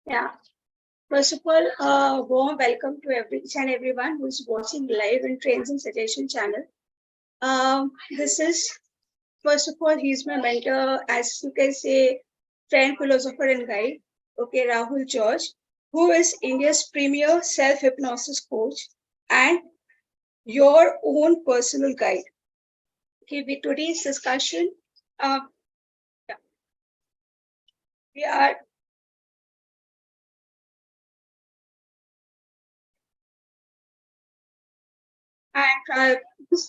Yeah. First of all, warm welcome to each and everyone who is watching live in Trends and Suggestion channel. This is, first of all, he's my mentor, as you can say, friend, philosopher, and guide. Okay, Rahul George, who is India's premier self-hypnosis coach and your own personal guide. Okay, with today's discussion, uh, yeah, we are and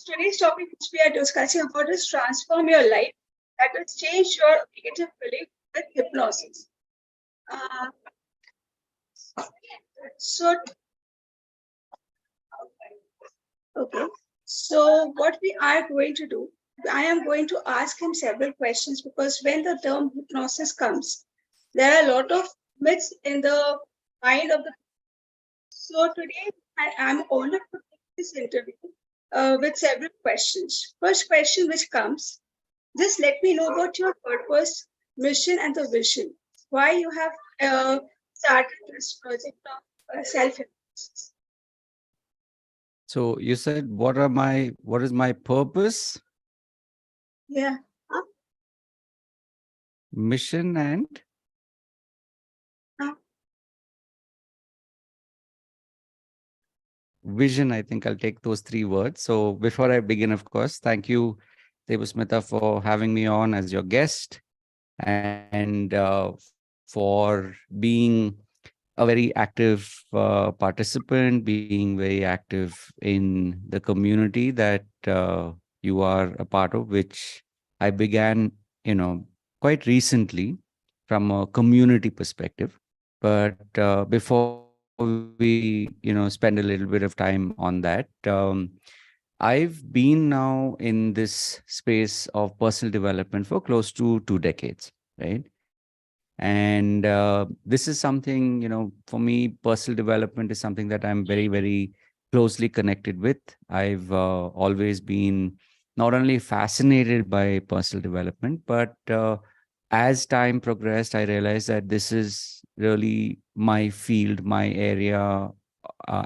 today's topic which we are discussing about is transform your life, that will change your negative belief with hypnosis. Uh, so, okay. So what we are going to do, I am going to ask him several questions because when the term hypnosis comes, there are a lot of myths in the mind of the. So today I am honored to take this interview with several questions. First question which comes, just let me know about your purpose, mission, and the vision. Why you have started this project of self-hypnosis. So you said, what is my purpose, Yeah. mission, and Huh? vision? I think I'll take those three words. So before I begin, of course, thank you, Debusmita, for having me on as your guest and for being a very active participant, being very active in the community that you are a part of, which I began, quite recently from a community perspective. But before we, spend a little bit of time on that, I've been now in this space of personal development for close to 2 decades, right? And this is something, for me, personal development is something that I'm very, very closely connected with. I've always been not only fascinated by personal development, but as time progressed, I realized that this is really my field, my area.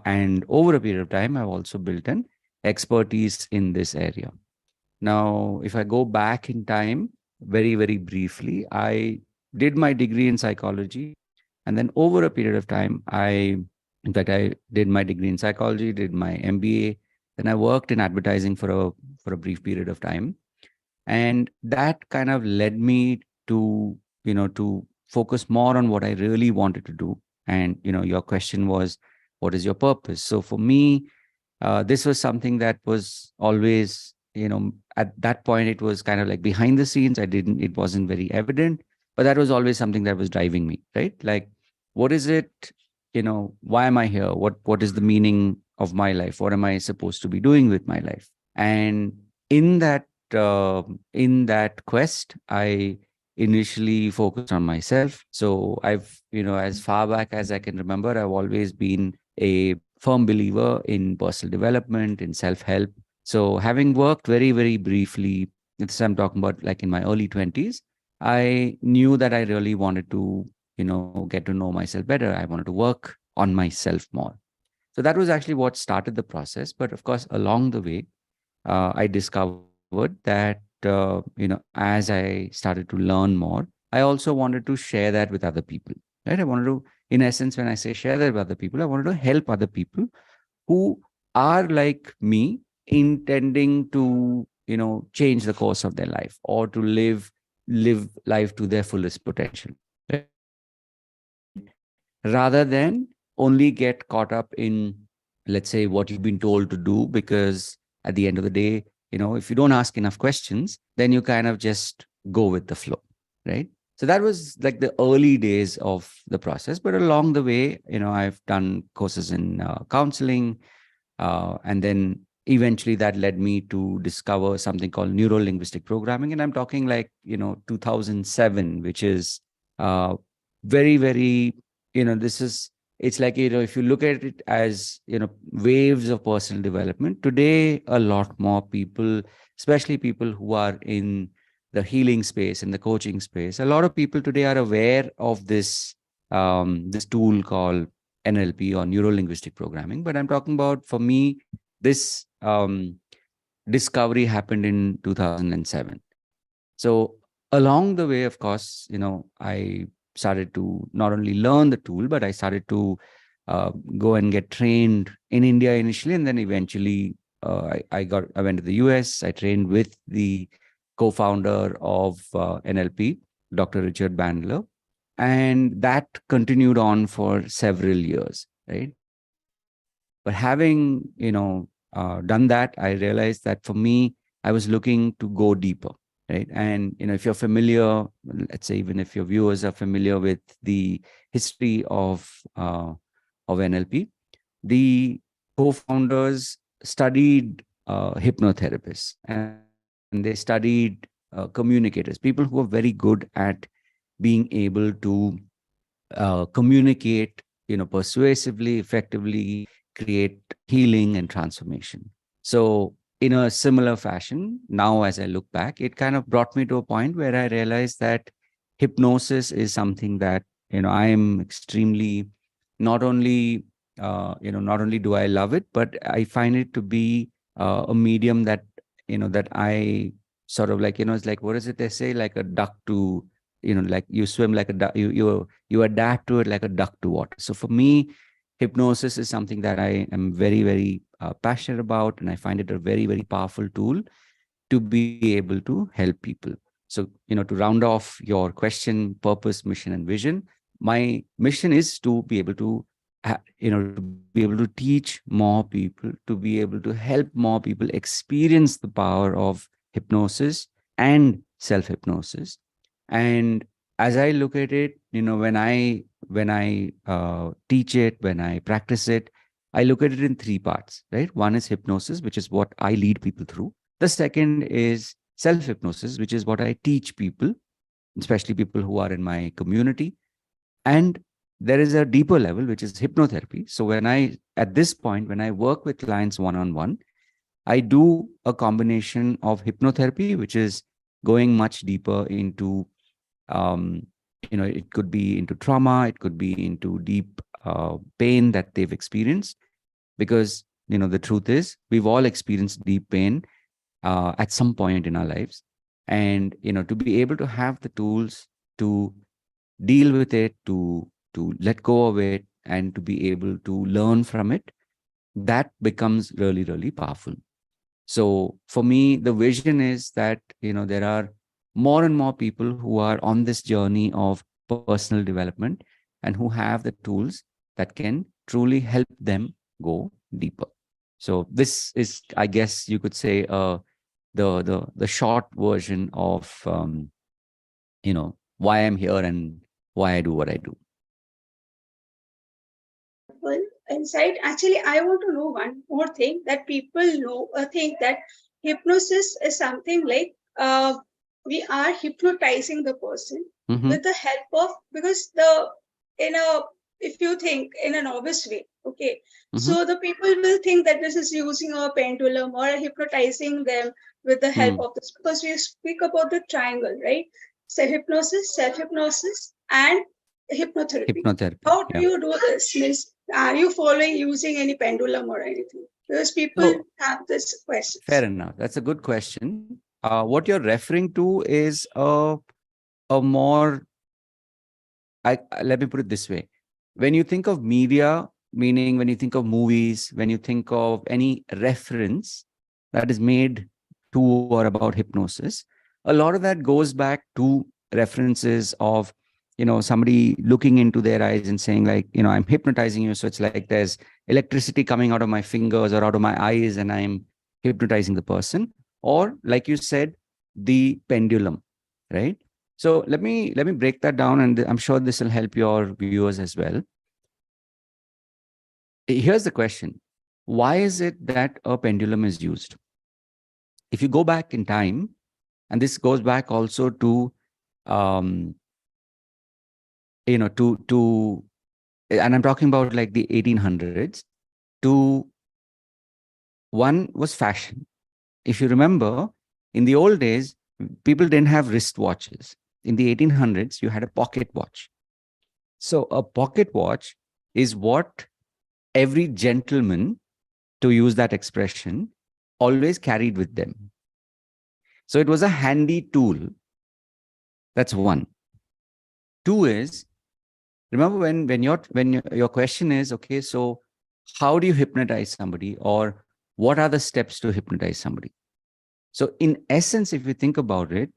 And over a period of time, I've also built an expertise in this area. Now, if I go back in time, very, very briefly, I did my degree in psychology. And then over a period of time, in fact, I did my degree in psychology, did my MBA. Then I worked in advertising for a brief period of time. And that kind of led me to, to focus more on what I really wanted to do. And, your question was, what is your purpose? So for me, this was something that was always, at that point, it was kind of like behind the scenes. It wasn't very evident, but that was always something that was driving me, right? Like, what is it, why am I here? What is the meaning of my life? What am I supposed to be doing with my life? And in that, in that quest, I initially focused on myself. So I've, as far back as I can remember, I've always been a firm believer in personal development, in self-help. So having worked very, very briefly, this I'm talking about like in my early 20s, I knew that I really wanted to, get to know myself better. I wanted to work on myself more. So that was actually what started the process. But of course, along the way, I discovered that, as I started to learn more, I also wanted to share that with other people, right? I wanted to, in essence, when I say share that with other people, I wanted to help other people who are like me, intending to, change the course of their life or to live life to their fullest potential, right? Rather than only get caught up in, let's say, what you've been told to do, because at the end of the day, if you don't ask enough questions, then you kind of just go with the flow, right? So that was like the early days of the process. But along the way, I've done courses in counseling, and then eventually that led me to discover something called neuro linguistic programming. And I'm talking like, 2007, which is very, very, this is, it's like, if you look at it as, waves of personal development, today, a lot more people, especially people who are in the healing space and the coaching space, a lot of people today are aware of this tool called NLP or neuro linguistic programming. But I'm talking about, for me, this discovery happened in 2007. So along the way, of course, I started to not only learn the tool, but I started to go and get trained in India initially, and then eventually I went to the US. I trained with the co-founder of NLP, Dr. Richard Bandler, and that continued on for several years, right? But having done that, I realized that for me, I was looking to go deeper, right? And if you're familiar, let's say even if your viewers are familiar with the history of NLP, the co-founders studied hypnotherapists, and they studied communicators, people who are very good at being able to communicate, persuasively, effectively, create healing and transformation. So, in a similar fashion, now as I look back, it kind of brought me to a point where I realized that hypnosis is something that I am extremely, not only not only do I love it, but I find it to be a medium that that I sort of like, it's like, what is it they say, like a duck to, like you swim like a duck, you adapt to it like a duck to water. So for me, hypnosis is something that I am very, very passionate about, and I find it a very, very powerful tool to be able to help people. So, to round off your question, purpose, mission, and vision, my mission is to be able to, to be able to teach more people, to be able to help more people experience the power of hypnosis and self hypnosis. And as I look at it, when I teach it, when I practice it, I look at it in three parts, right? One is hypnosis, which is what I lead people through. The second is self hypnosis, which is what I teach people, especially people who are in my community. And there is a deeper level, which is hypnotherapy. So at this point, when I work with clients one on one, I do a combination of hypnotherapy, which is going much deeper into, it could be into trauma, it could be into deep pain that they've experienced. Because, the truth is, we've all experienced deep pain at some point in our lives. And, to be able to have the tools to deal with it, to let go of it, and to be able to learn from it, that becomes really, really powerful. So for me, the vision is that, there are more and more people who are on this journey of personal development and who have the tools that can truly help them go deeper. So this is, I guess you could say, the short version of, why I'm here and why I do what I do. Well, insight. Actually, I want to know one more thing that people know, think that hypnosis is something like we are hypnotizing the person with the help of, because in a if you think in a novice way, okay, so the people will think that this is using a pendulum or hypnotizing them with the help of this, because we speak about the triangle, right? So hypnosis, self hypnosis, and hypnotherapy. Hypnotherapy. How do you do this? Means, are you following using any pendulum or anything? Because people have this question. Fair enough. That's a good question. What you're referring to is a more, let me put it this way. When you think of media, meaning when you think of movies, when you think of any reference that is made to or about hypnosis, a lot of that goes back to references of, somebody looking into their eyes and saying like, I'm hypnotizing you. So it's like there's electricity coming out of my fingers or out of my eyes and I'm hypnotizing the person. Or like you said, the pendulum, right? So let me break that down, and I'm sure this will help your viewers as well. Here's the question. Why is it that a pendulum is used? If you go back in time, and this goes back also to, to, and I'm talking about like the 1800s, to one was fashion. If you remember, in the old days, People didn't have wristwatches. In the 1800s, you had a pocket watch. So a pocket watch is what every gentleman, to use that expression, always carried with them. So it was a handy tool. That's one. Two is, remember when your question is, okay, so how do you hypnotize somebody, or what are the steps to hypnotize somebody? So in essence, if you think about it,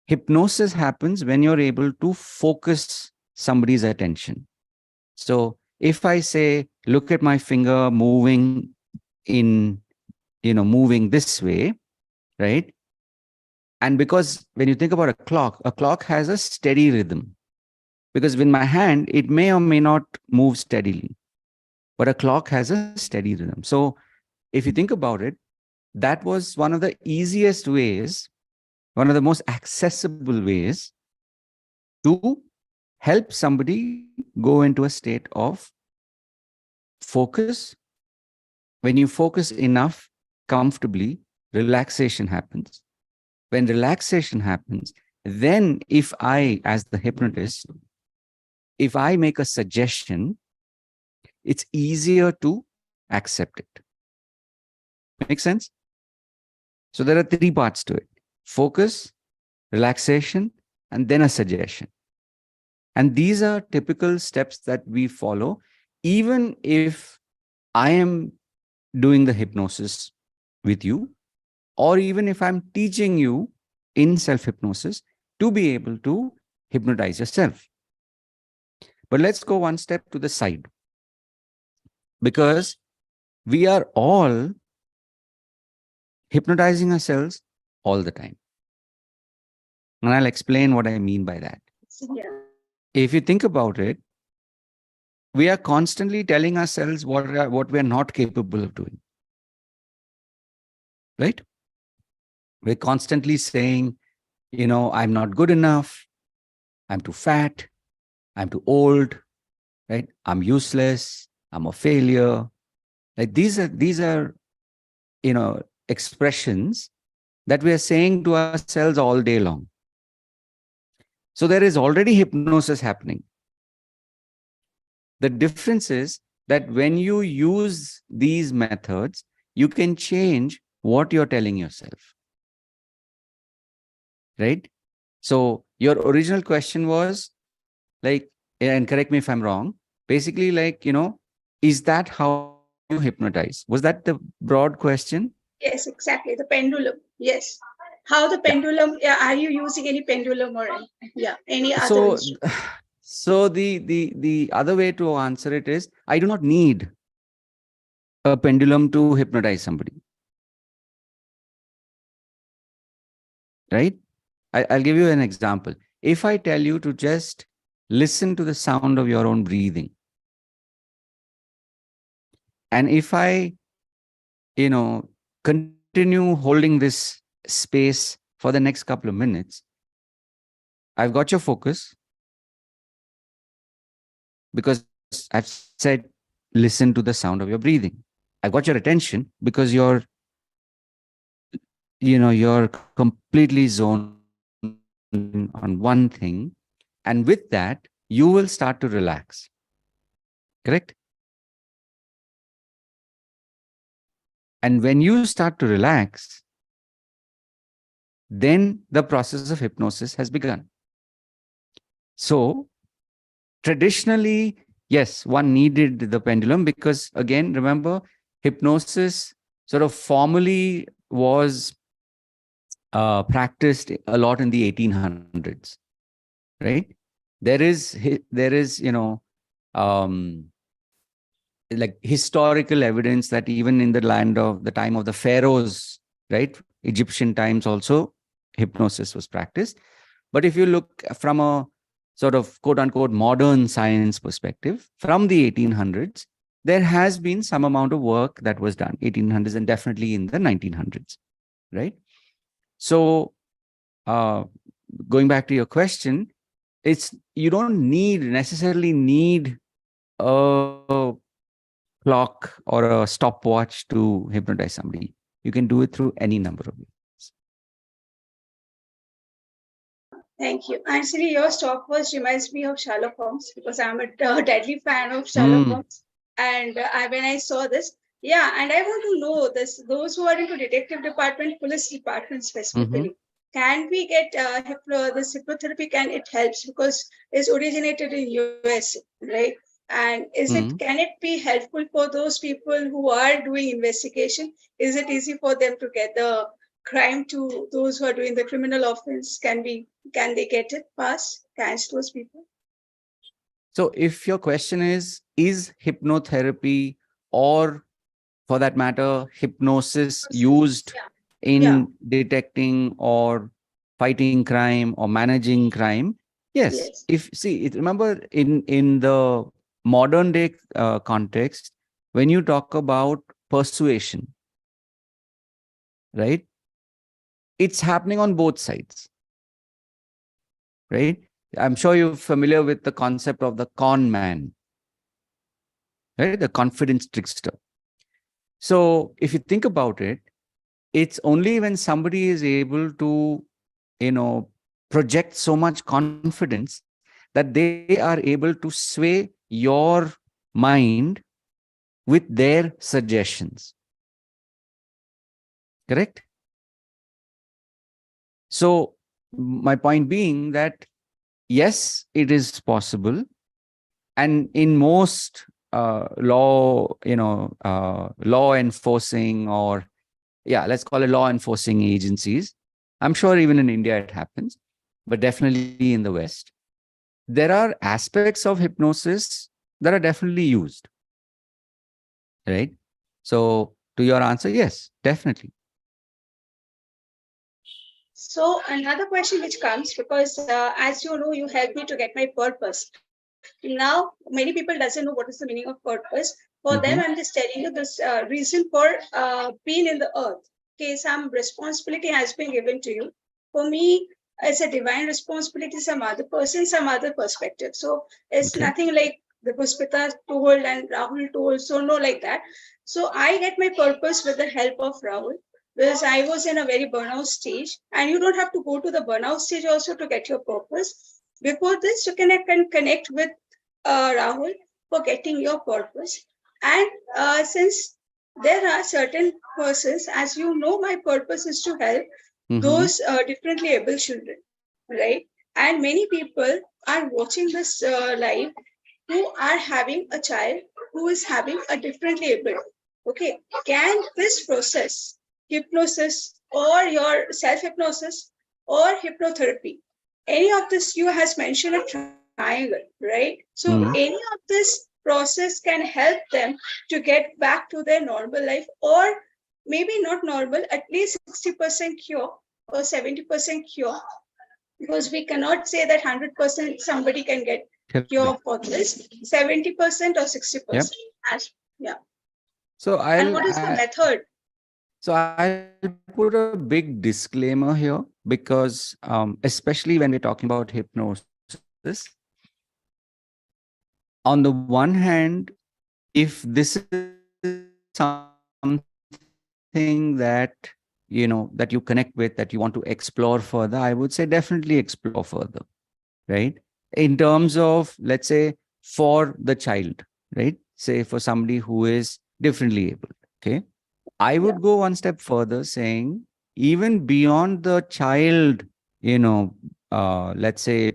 hypnosis happens when you're able to focus somebody's attention. So if I say, look at my finger moving in, moving this way, right? And because when you think about a clock has a steady rhythm. Because with my hand, it may or may not move steadily, but a clock has a steady rhythm. So if you think about it, that was one of the easiest ways, one of the most accessible ways to help somebody go into a state of focus. When you focus enough, comfortably, relaxation happens. When relaxation happens, then if I, as the hypnotist, if I make a suggestion, it's easier to accept it. Make sense? So there are three parts to it: focus, relaxation, and then a suggestion. And these are typical steps that we follow, even if I am doing the hypnosis with you, or even if I'm teaching you in self hypnosis to be able to hypnotize yourself. But let's go one step to the side, because we are all hypnotizing ourselves all the time. And I'll explain what I mean by that. Yeah. If you think about it, we are constantly telling ourselves what we are not capable of doing, right? We're constantly saying, I'm not good enough, I'm too fat, I'm too old, right? I'm useless, I'm a failure. Like these are expressions that we are saying to ourselves all day long. So there is already hypnosis happening. The difference is that when you use these methods, you can change what you're telling yourself, right? So your original question was like, and correct me if I'm wrong, basically like, is that how you hypnotize? Was that the broad question? Yes, exactly. The pendulum. Yes. How the Yeah. pendulum, yeah, are you using any pendulum or yeah, any other So, instrument? so the other way to answer it is, I do not need a pendulum to hypnotize somebody, right? I'll give you an example. If I tell you to just listen to the sound of your own breathing, and if I, continue holding this space for the next couple of minutes, I've got your focus because I've said, listen to the sound of your breathing. I've got your attention because you're completely zoned on one thing. And with that, you will start to relax. Correct? And when you start to relax, then the process of hypnosis has begun. So, traditionally, yes, one needed the pendulum because, again, remember, hypnosis sort of formally was practiced a lot in the 1800s, right? There is um, like historical evidence that even in the land of the time of the pharaohs, right, Egyptian times also, hypnosis was practiced. But if you look from a sort of quote unquote modern science perspective, from the 1800s, there has been some amount of work that was done, 1800s and definitely in the 1900s, right? So, uh, going back to your question, it's you don't necessarily need a clock or a stopwatch to hypnotize somebody. You can do it through any number of ways. Thank you. Actually, your stopwatch reminds me of Sherlock Holmes because I'm a deadly fan of Sherlock Hmm. Holmes. And when I saw this, yeah, and I want to know this: those who are into detective department, police department Mm-hmm. specifically, can we get this hypnotherapy? Can it helps because it's originated in US, right? And is it Mm-hmm. can it be helpful for those people who are doing investigation? Is it easy for them to get the crime to those who are doing the criminal offense? Can they get it fast? Catch those people? So if your question is hypnotherapy or for that matter, hypnosis used Yeah. Yeah. in detecting or fighting crime or managing crime? Yes. Yes. If see, remember in the modern day context, when you talk about persuasion, right? It's happening on both sides, right? I'm sure you're familiar with the concept of the con man, right? The confidence trickster. So if you think about it, it's only when somebody is able to, you know, project so much confidence that they are able to sway your mind with their suggestions. Correct? So my point being that yes, it is possible, and in most law enforcing, or yeah, let's call it law enforcing agencies. I'm sure even in India it happens, but definitely in the West, there are aspects of hypnosis that are definitely used, right? So to your answer, yes, definitely. So another question which comes because as you know, you helped me to get my purpose. Now, many people doesn't know what is the meaning of purpose. For them, I'm Mm-hmm. just telling you this reason for being in the earth. Okay, some responsibility has been given to you. For me, it's a divine responsibility. Some other person, some other perspective. So it's Okay. nothing like the Puspita told and Rahul told. So no, like that. So I get my purpose with the help of Rahul because I was in a very burnout stage, and you don't have to go to the burnout stage also to get your purpose. Before this, you can connect with Rahul, for getting your purpose. And since there are certain persons, as you know, my purpose is to help Mm-hmm. those differently able children, right? And many people are watching this live who are having a child who is having a differently able. Okay, can this process, hypnosis or your self hypnosis or hypnotherapy, any of this you has mentioned a triangle, right? So any Mm-hmm. of this process can help them to get back to their normal life, or maybe not normal, at least 60% cure or 70% cure, because we cannot say that 100% somebody can get Correct. cure for this. 70% or Yep. 60%. As yeah. So And what is the method? I'll put a big disclaimer here because, especially when we're talking about hypnosis, on the one hand, if this is something that that you connect with, that you want to explore further, I would say definitely explore further, right? In terms of, let's say, for the child, right? Say for somebody who is differently able, okay? I Yeah. would go one step further saying, even beyond the child, you know, let's say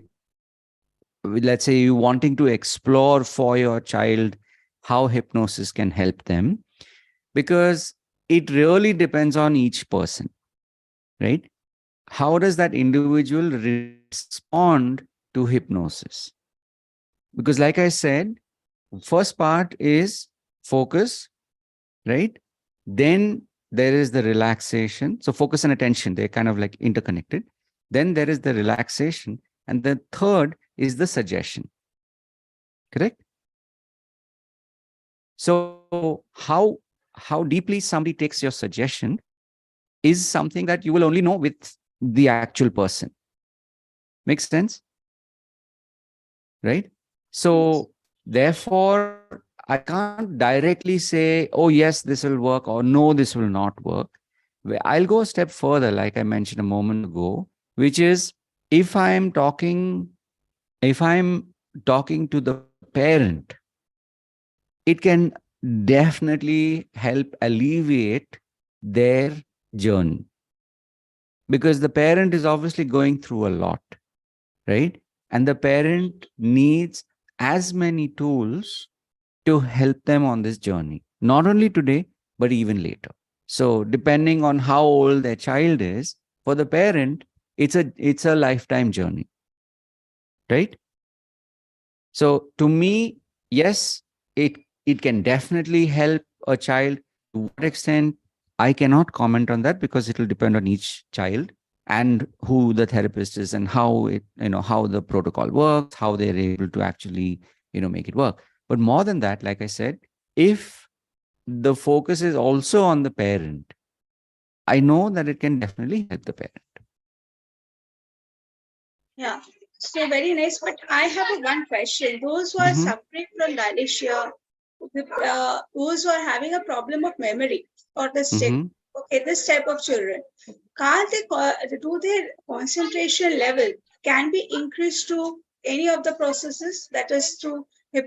you wanting to explore for your child how hypnosis can help them, because it really depends on each person, right? How does that individual respond to hypnosis? Because like I said, first part is focus, right? Then there is the relaxation. So focus and attention, they're kind of like interconnected. Then there is the relaxation. And the third is the suggestion. Correct? So how deeply somebody takes your suggestion is something that you will only know with the actual person. Makes sense? Right? Yes. So therefore, I can't directly say, oh yes, this will work, or no, this will not work. I'll go a step further, like I mentioned a moment ago, which is if I am talking, if I'm talking to the parent, it can definitely help alleviate their journey, because the parent is obviously going through a lot, right? And the parent needs as many tools to help them on this journey, not only today, but even later. So, depending on how old their child is, for the parent, it's a lifetime journey, right? So, to me, yes, it can definitely help a child. To what extent, I cannot comment on that because it will depend on each child and who the therapist is and how it, how the protocol works, how they're able to actually, make it work. But more than that, like I said, if the focus is also on the parent, I know that it can definitely help the parent. Yeah. So very nice. But I have a one question. Those who are Mm-hmm. suffering from dyslexia, those who are having a problem of memory or the sick, Mm-hmm. okay, this type of children, can't they do their concentration level can be increased to any of the processes that is through self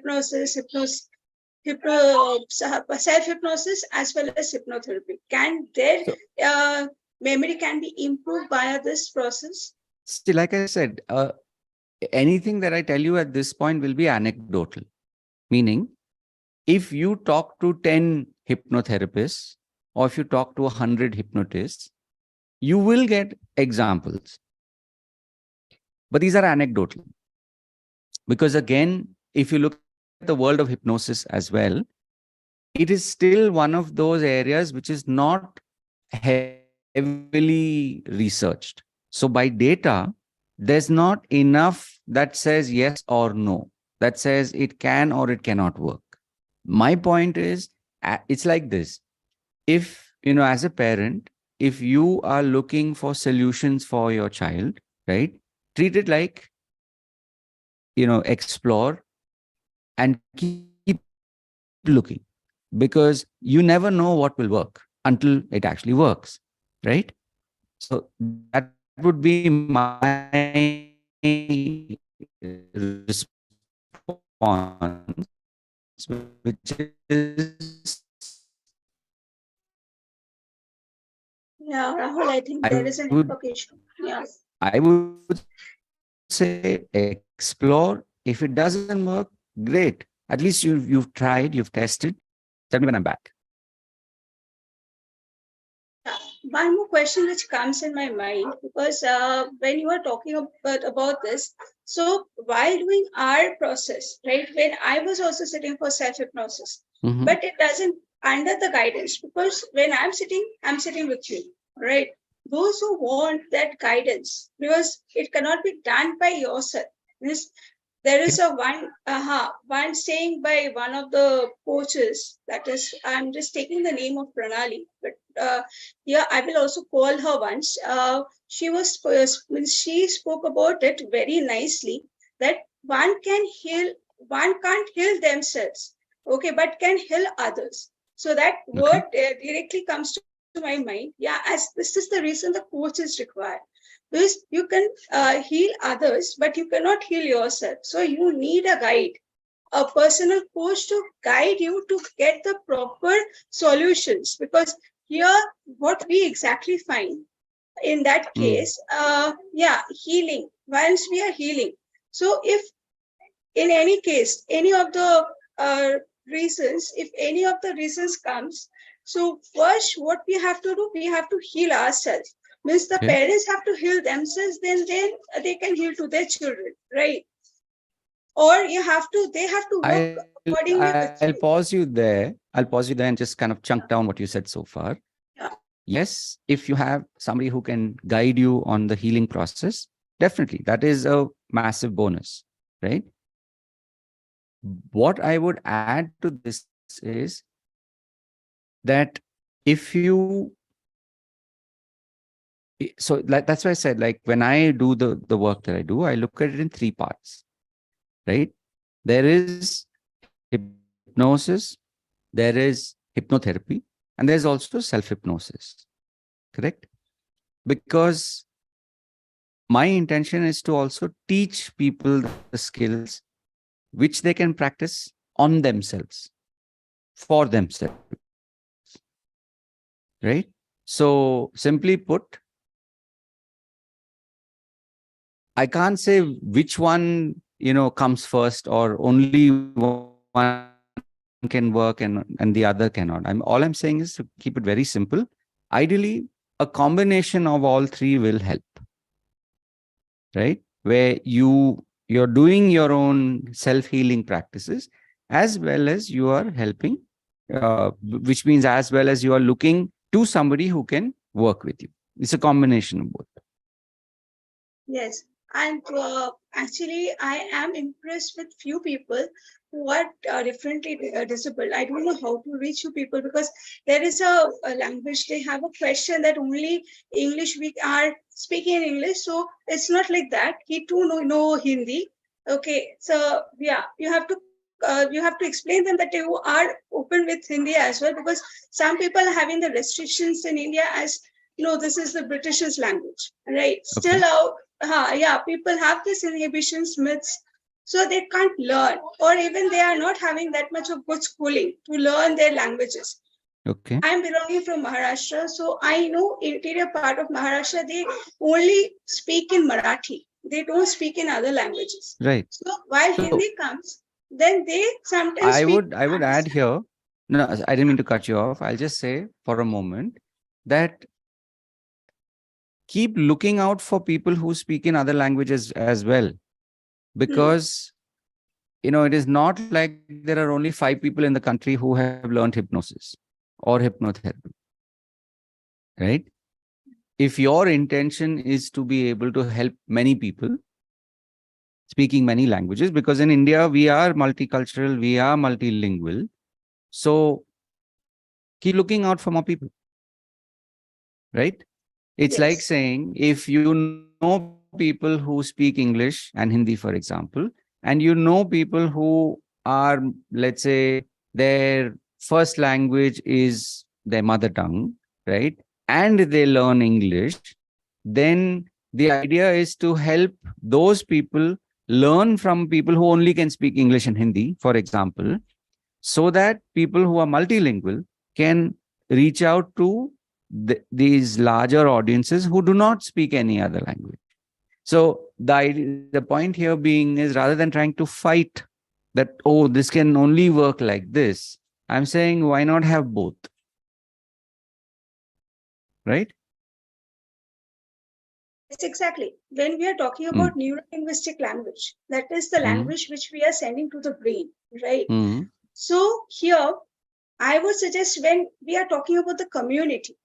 hypnosis as well as hypnotherapy? Can their So, uh, memory can be improved via this process? see, like I said, anything that I tell you at this point will be anecdotal. Meaning, if you talk to 10 hypnotherapists or if you talk to 100 hypnotists, you will get examples. But these are anecdotal. Because again, if you look at the world of hypnosis as well, it is still one of those areas which is not heavily researched. So by data, there's not enough that says yes or no, that says it can or it cannot work. My point is, it's like this. If, as a parent, if you are looking for solutions for your child, right, treat it like, explore and keep looking, because you never know what will work until it actually works, right? So that would be my response, which is, Yeah, Rahul, I think there is a I would network issue. Yeah. I would say explore. If it doesn't work, great. At least you've tried, you've tested. Tell me when I'm back. Yeah. One more question which comes in my mind because when you are talking about this, so while doing our process, right, when I was also sitting for self hypnosis, Mm-hmm. but it doesn't under the guidance because when I'm sitting with you, right? Those who want that guidance because it cannot be done by yourself. Means there is a one saying by one of the coaches that is I'm just taking the name of Pranali, but yeah, I will also call her once. She spoke about it very nicely that one can heal, one can't heal themselves, okay, but can heal others. So that word Okay. directly comes to my mind. Yeah, as this is the reason the coach is required. Because you can heal others, but you cannot heal yourself. So you need a guide, a personal coach to guide you to get the proper solutions. Because here, what we exactly find in that Mm. case, yeah, healing, once we are healing. So if in any case, any of the reasons, if any of the reasons comes, so first what we have to do, we have to heal ourselves. Means the Okay. parents have to heal themselves, then they can heal to their children, right? Or you have to, they have to work accordingly I'll with pause you. you there. I'll pause you there and just kind of chunk Yeah, down what you said so far. yeah, Yes, if you have somebody who can guide you on the healing process, definitely that is a massive bonus, right? What I would add to this is that if you, so like, that's why I said, like, when I do the work that I do, I look at it in three parts, right? There is hypnosis, there is hypnotherapy, and there's also self hypnosis, correct? Because my intention is to also teach people the skills which they can practice on themselves, for themselves, right? So simply put, I can't say which one, comes first, or only one can work and the other cannot. All I'm saying is to keep it very simple. Ideally, a combination of all three will help, right? Where you're doing your own self-healing practices, as well as you are helping, which means as well as you are looking to somebody who can work with you. It's a combination of both. Yes, and actually, I am impressed with few people who are differently disabled. I don't know how to reach you people because there is a language. They have a question that only English we are speaking in English, so it's not like that. He too know Hindi. Okay, so yeah, you have to explain them that you are open with Hindi as well because some people are having the restrictions in India as no, this is the British's language, right? Still, Okay. yeah, people have these inhibitions, myths, so they can't learn, or even they are not having that much of good schooling to learn their languages. Okay. I'm belonging from Maharashtra, so I know interior part of Maharashtra, they only speak in Marathi. They don't speak in other languages. Right. So while So Hindi comes, then they sometimes I people would I would add understand. here. No, I didn't mean to cut you off. I'll just say for a moment that keep looking out for people who speak in other languages as well, Hmm. because it is not like there are only 5 people in the country who have learned hypnosis or hypnotherapy, right? If your intention is to be able to help many people speaking many languages, because in India we are multicultural, we are multilingual, so keep looking out for more people, right? It's like Yes, saying if you know people who speak English and Hindi, for example, and you know people who are, let's say, their first language is their mother tongue, right? And they learn English, then the idea is to help those people learn from people who only can speak English and Hindi, for example, so that people who are multilingual can reach out to these larger audiences who do not speak any other language. So the point here being is, rather than trying to fight that, oh, this can only work like this, I'm saying why not have both, right? yes, exactly. When we are talking Mm, about neuro-linguistic language, that is the mm, language which we are sending to the brain, right? mm, So here, I would suggest when we are talking about the community,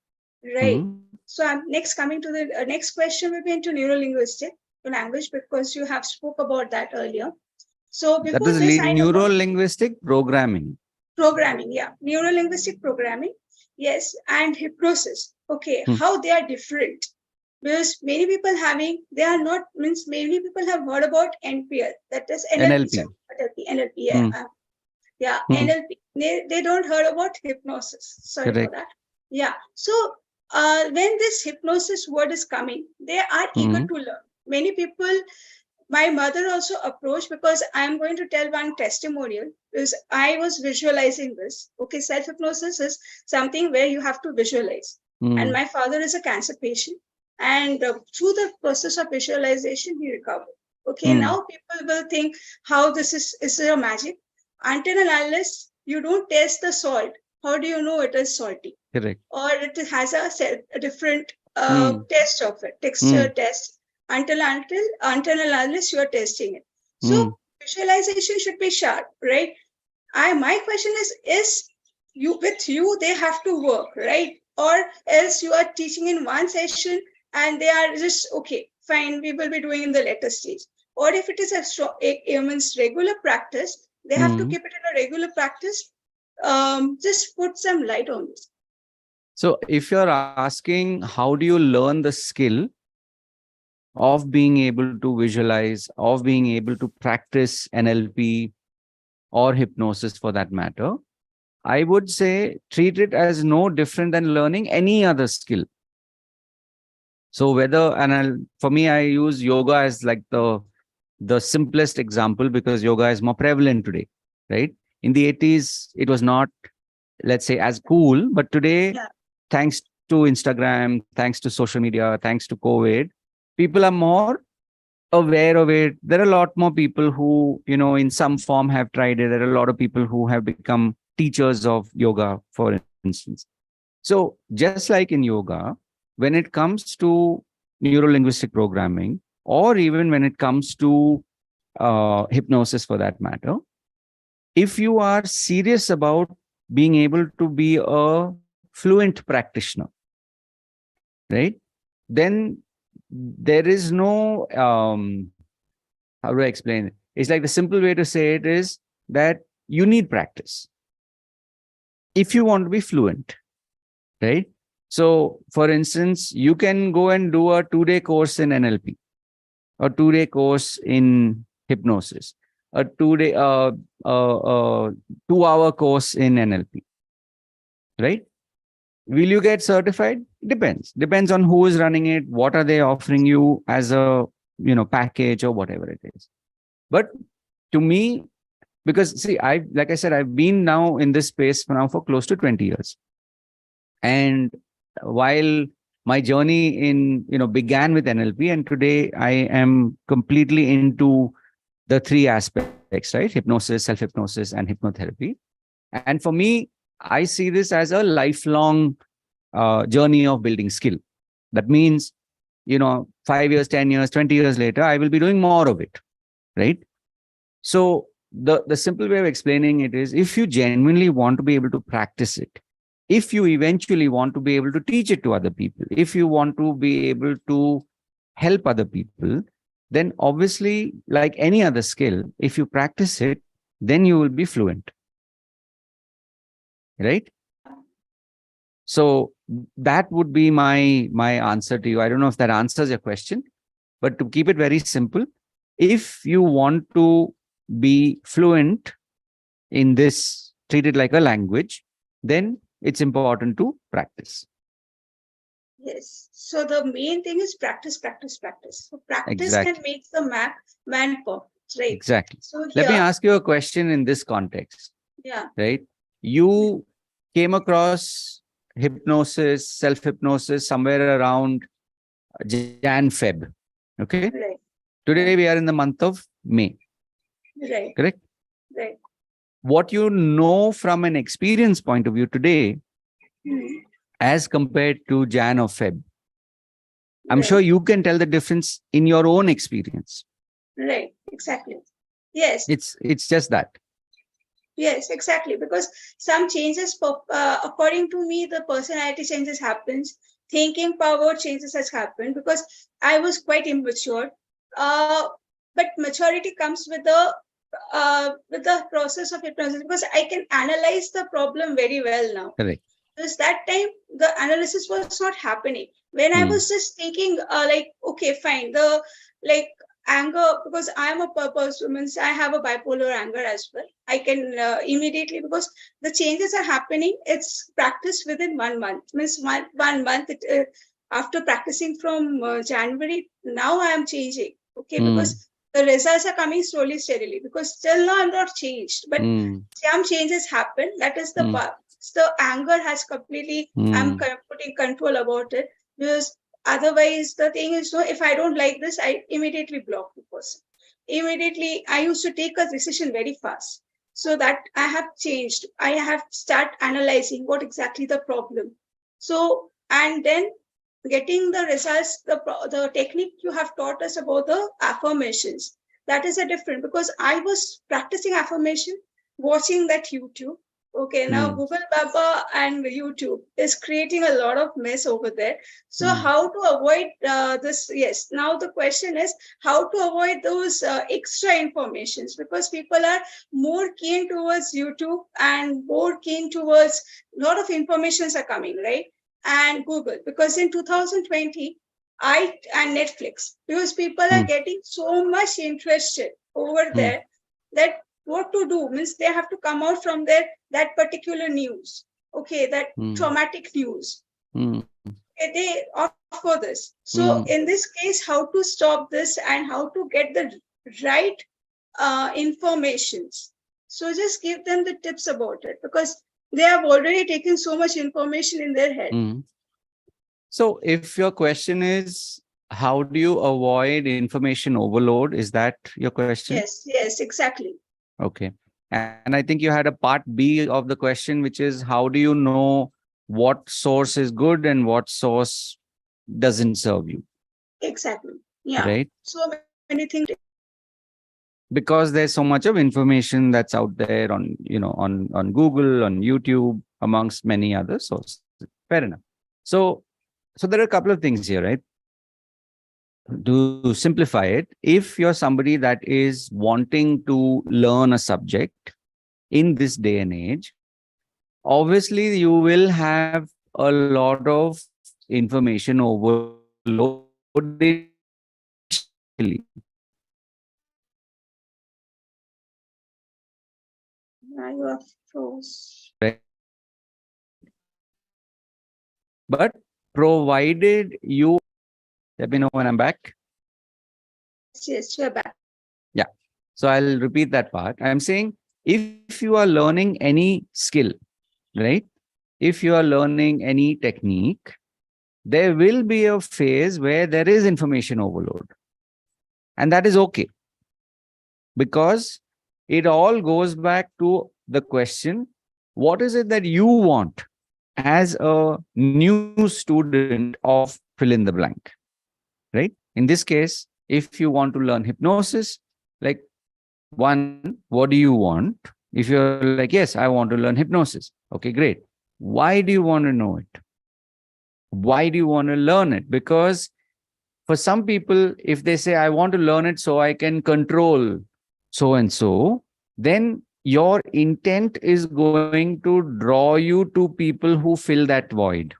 right? mm. So I'm next coming to the next question will be into neuro-linguistic language because you have spoke about that earlier. So That before is this, I know neuro linguistic programming. programming, yeah, neuro-linguistic programming, yes, and hypnosis. Okay, Mm. how they are different because many people having they are not means many people have heard about NPL, that is NLP, sorry, NLP. NLP, yeah, Mm, yeah, mm. NLP. They don't heard about hypnosis. Sorry for Correct. that. Yeah. So when this hypnosis word is coming, they are eager Mm, to learn. Many people, my mother also approached because I'm going to tell one testimonial because I was visualizing this. Okay, self hypnosis is something where you have to visualize. And mm, my father is a cancer patient, and through the process of visualization, he recovered. Okay, mm. now people will think how this is a magic. Until and unless you don't taste the salt, how do you know it is salty? Correct. Or it has a different Mm, taste of it, texture mm, test until and unless you are testing it. So mm. visualization should be sharp, right? I my question is you with you they have to work, right? Or else you are teaching in one session and they are just okay, fine, we will be doing in the later stage. Or if it is a strong means regular practice, they have to Mm. keep it in a regular practice. Just put some light on this. So if you're asking how do you learn the skill of being able to visualize, of being able to practice NLP or hypnosis for that matter, I would say treat it as no different than learning any other skill. So for me, I use yoga as like the simplest example because yoga is more prevalent today, right? In the 80s, it was not, let's say, as cool, but today, Yeah. thanks to Instagram, thanks to social media, thanks to COVID, people are more aware of it. There are a lot more people who, in some form have tried it. There are a lot of people who have become teachers of yoga, for instance. So just like in yoga, when it comes to neuro linguistic programming, or even when it comes to hypnosis for that matter, if you are serious about being able to be a fluent practitioner, right, then there is no, how do I explain it? It's like the simple way to say it is that you need practice if you want to be fluent, right? So, for instance, you can go and do a 2-day course in NLP, a 2-day course in hypnosis, a 2-hour course in NLP, right? Will you get certified? Depends on who is running it, what are they offering you as a package or whatever it is. But to me, because see, like I said, I've been now in this space for now for close to 20 years. And while my journey began with NLP, and today I am completely into the three aspects, right? Hypnosis, self-hypnosis, and hypnotherapy. And for me, I see this as a lifelong journey of building skill. That means, 5 years, 10 years, 20 years later, I will be doing more of it, right? So the simple way of explaining it is, if you genuinely want to be able to practice it, if you eventually want to be able to teach it to other people, if you want to be able to help other people, then obviously, like any other skill, if you practice it, then you will be fluent, right? Yeah. So that would be my answer to you. I don't know if that answers your question, but to keep it very simple, if you want to be fluent in this, treat it like a language, then it's important to practice. Yes. So the main thing is practice, practice, practice. So practice can Exactly. make the man perfect, right? Exactly. So Let me here, ask you a question in this context, yeah, right? You came across hypnosis, self hypnosis somewhere around Jan, Feb. Okay. right, Today yeah, we are in the month of May, right, correct? right. What you know from an experience point of view today Hmm. as compared to Jan or Feb, I'm sure Right, you can tell the difference in your own experience. right, exactly. Yes, It's just that. yes, exactly. Because some changes, according to me, the personality changes happens, thinking power changes has happened because I was quite immature. Uh, but maturity comes with the process of hypnosis because I can analyze the problem very well now. Correct. Because that time the analysis was not happening when I was Hmm. just thinking like, okay, fine, the like anger, because I am a purpose woman, so I have a bipolar anger as well. I can immediately, because the changes are happening, it's practiced within 1 month, means one month after practicing from January, now I am changing, okay, Hmm. because the results are coming slowly steadily, because still now I'm not changed, but Hmm. some changes happen. That is the Hmm. part. The anger has completely, I'm Hmm. putting control about it, because otherwise the thing is, no, if I don't like this, I immediately block the person. Immediately, I used to take a decision very fast. So that I have changed. I have start analyzing what exactly the problem. So, and then getting the results, the technique you have taught us about the affirmations, that is a different, because I was practicing affirmation watching that YouTube. Okay, now Hmm. Google Baba and YouTube is creating a lot of mess over there. So Hmm. how to avoid this? Yes. Now the question is how to avoid those extra informations, because people are more keen towards YouTube and more keen towards a lot of informations are coming, right? And Google, because in 2020, I and Netflix, because people are Hmm. getting so much interested over Hmm. there that what to do means they have to come out from their that particular news, okay, that Hmm. traumatic news. Hmm. they opt for this. So Mm, in this case, how to stop this and how to get the right informations. So just give them the tips about it because they have already taken so much information in their head. mm. So if your question is, how do you avoid information overload? Is that your question? Yes, exactly. Okay. And I think you had a part B of the question, which is how do you know what source is good and what source doesn't serve you, Exactly. Yeah. right? So many things. Because there's so much of information that's out there on, on Google, on YouTube, amongst many other sources. Fair enough. So, so there are a couple of things here, right? To simplify it, if you're somebody that is wanting to learn a subject in this day and age, obviously you will have a lot of information overload initially, You are froze. right? But provided you, let me know when I'm back. Yes, you're back. Yeah. So I'll repeat that part. I'm saying if you are learning any skill, right? If you are learning any technique, there will be a phase where there is information overload. And that is okay because it all goes back to the question, what is it that you want as a new student of fill in the blank, right? In this case, if you want to learn hypnosis, like, one, what do you want? If you're like, yes, I want to learn hypnosis. Okay, great. Why do you want to know it? Why do you want to learn it? Because for some people, if they say, I want to learn it so I can control so and so, then your intent is going to draw you to people who fill that void.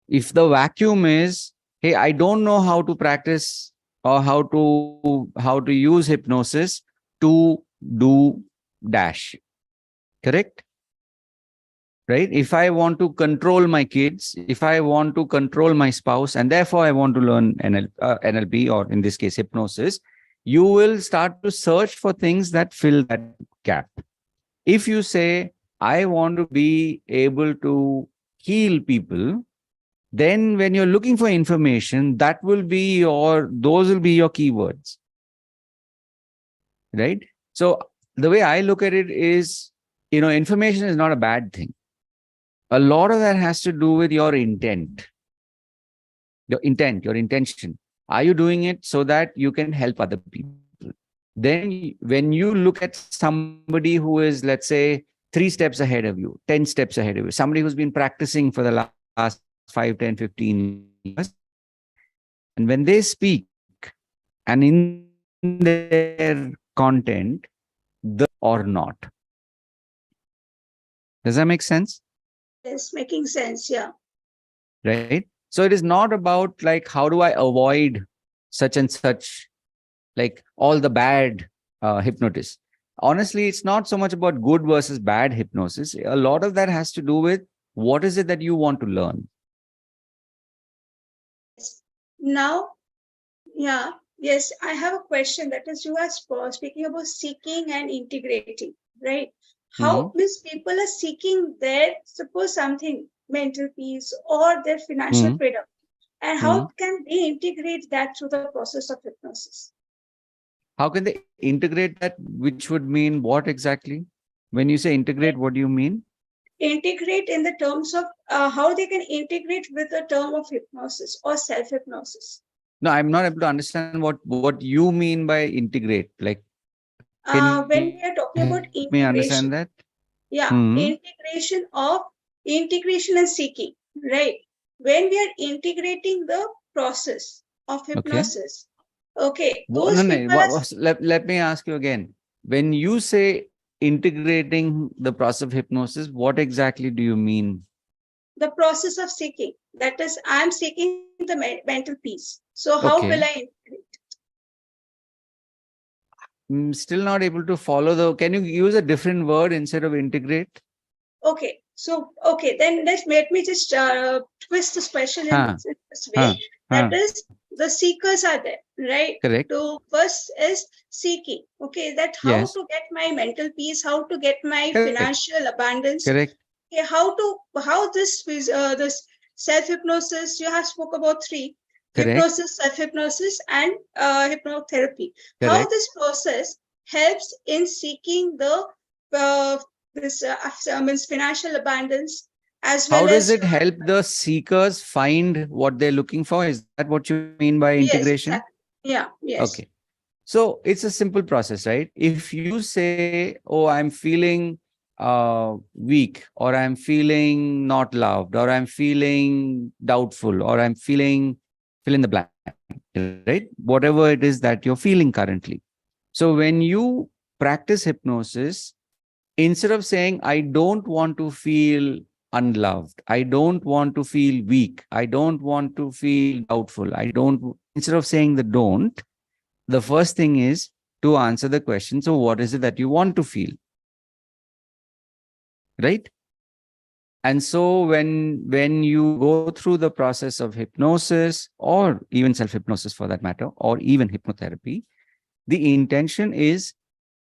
If the vacuum is, hey, I don't know how to practice or how to use hypnosis to do dash, correct? Right? If I want to control my kids, if I want to control my spouse, and therefore I want to learn NLP, or in this case, hypnosis, you will start to search for things that fill that gap. If you say, I want to be able to heal people, then when you're looking for information, those will be your keywords, right? So the way I look at it is, information is not a bad thing. A lot of that has to do with your intention. Are you doing it so that you can help other people? Then when you look at somebody who is, let's say, 3 steps ahead of you, 10 steps ahead of you, somebody who's been practicing for the last 5, 10, 15 years, and when they speak, and in their content, the or not. Does that make sense? Yes, making sense. Yeah. Right? So it is not about like, how do I avoid such and such, like all the bad hypnotists. Honestly, it's not so much about good versus bad hypnosis. A lot of that has to do with what is it that you want to learn. Now, yeah, yes, I have a question that is you are speaking about seeking and integrating, right? How Mhm. means people are seeking their, suppose something, mental peace or their financial Mhm. freedom, and how Mhm. can they integrate that through the process of hypnosis? How can they integrate that? Which would mean what exactly? When you say integrate, what do you mean? Integrate in the terms of how they can integrate with the term of hypnosis or self hypnosis. No, I'm not able to understand what you mean by integrate. Like, can you help When me we are talking understand about that? integration, Hmm. yeah, integration and seeking, right? When we are integrating the process of Okay. hypnosis, okay, No, those no. people are Let me ask you again. When you say integrating the process of hypnosis, what exactly do you mean? the process of seeking. That is, I'm seeking the mental peace. So how will I Okay. integrate? Still not able to follow the. Can you use a different word instead of integrate? Okay, So, okay, then let me just twist this question in Huh, this way. huh, That huh. is, the seekers are there, right? Correct. So first is seeking. Okay, that how Yes. to get my mental peace, how to get my Correct. financial abundance. Correct. Okay, how this self hypnosis. You have spoke about three: Correct. hypnosis, self hypnosis, and hypnotherapy. How Correct. this process helps in seeking the uh, this means financial abundance as How well does as it your help the seekers find what they're looking for? Is that what you mean by yes, integration? exactly. Yeah, Okay. yes. So it's a simple process, right? If you say, oh, I'm feeling weak, or I'm feeling not loved, or I'm feeling doubtful, or I'm feeling fill in the blank, right? Whatever it is that you're feeling currently. So when you practice hypnosis, instead of saying, I don't want to feel unloved, I don't want to feel weak, I don't want to feel doubtful, I don't, instead of saying the don't, the first thing is to answer the question, so what is it that you want to feel, right? And so when you go through the process of hypnosis, or even self hypnosis for that matter, or even hypnotherapy, the intention is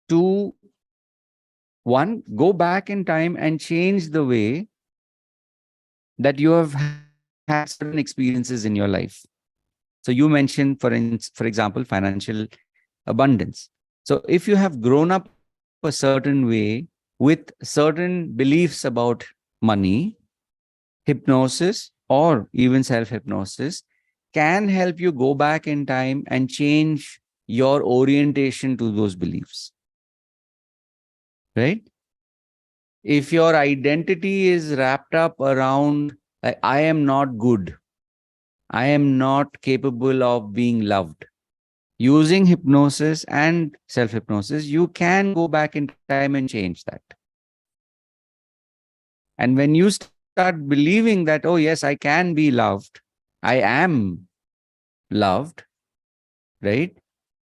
to, one, go back in time and change the way that you have had certain experiences in your life. So you mentioned, for example, financial abundance. So if you have grown up a certain way with certain beliefs about money, hypnosis or even self hypnosis can help you go back in time and change your orientation to those beliefs, right? If your identity is wrapped up around, like, I am not good, I am not capable of being loved, using hypnosis and self hypnosis, you can go back in time and change that. And when you start believing that, oh, yes, I can be loved, I am loved, right?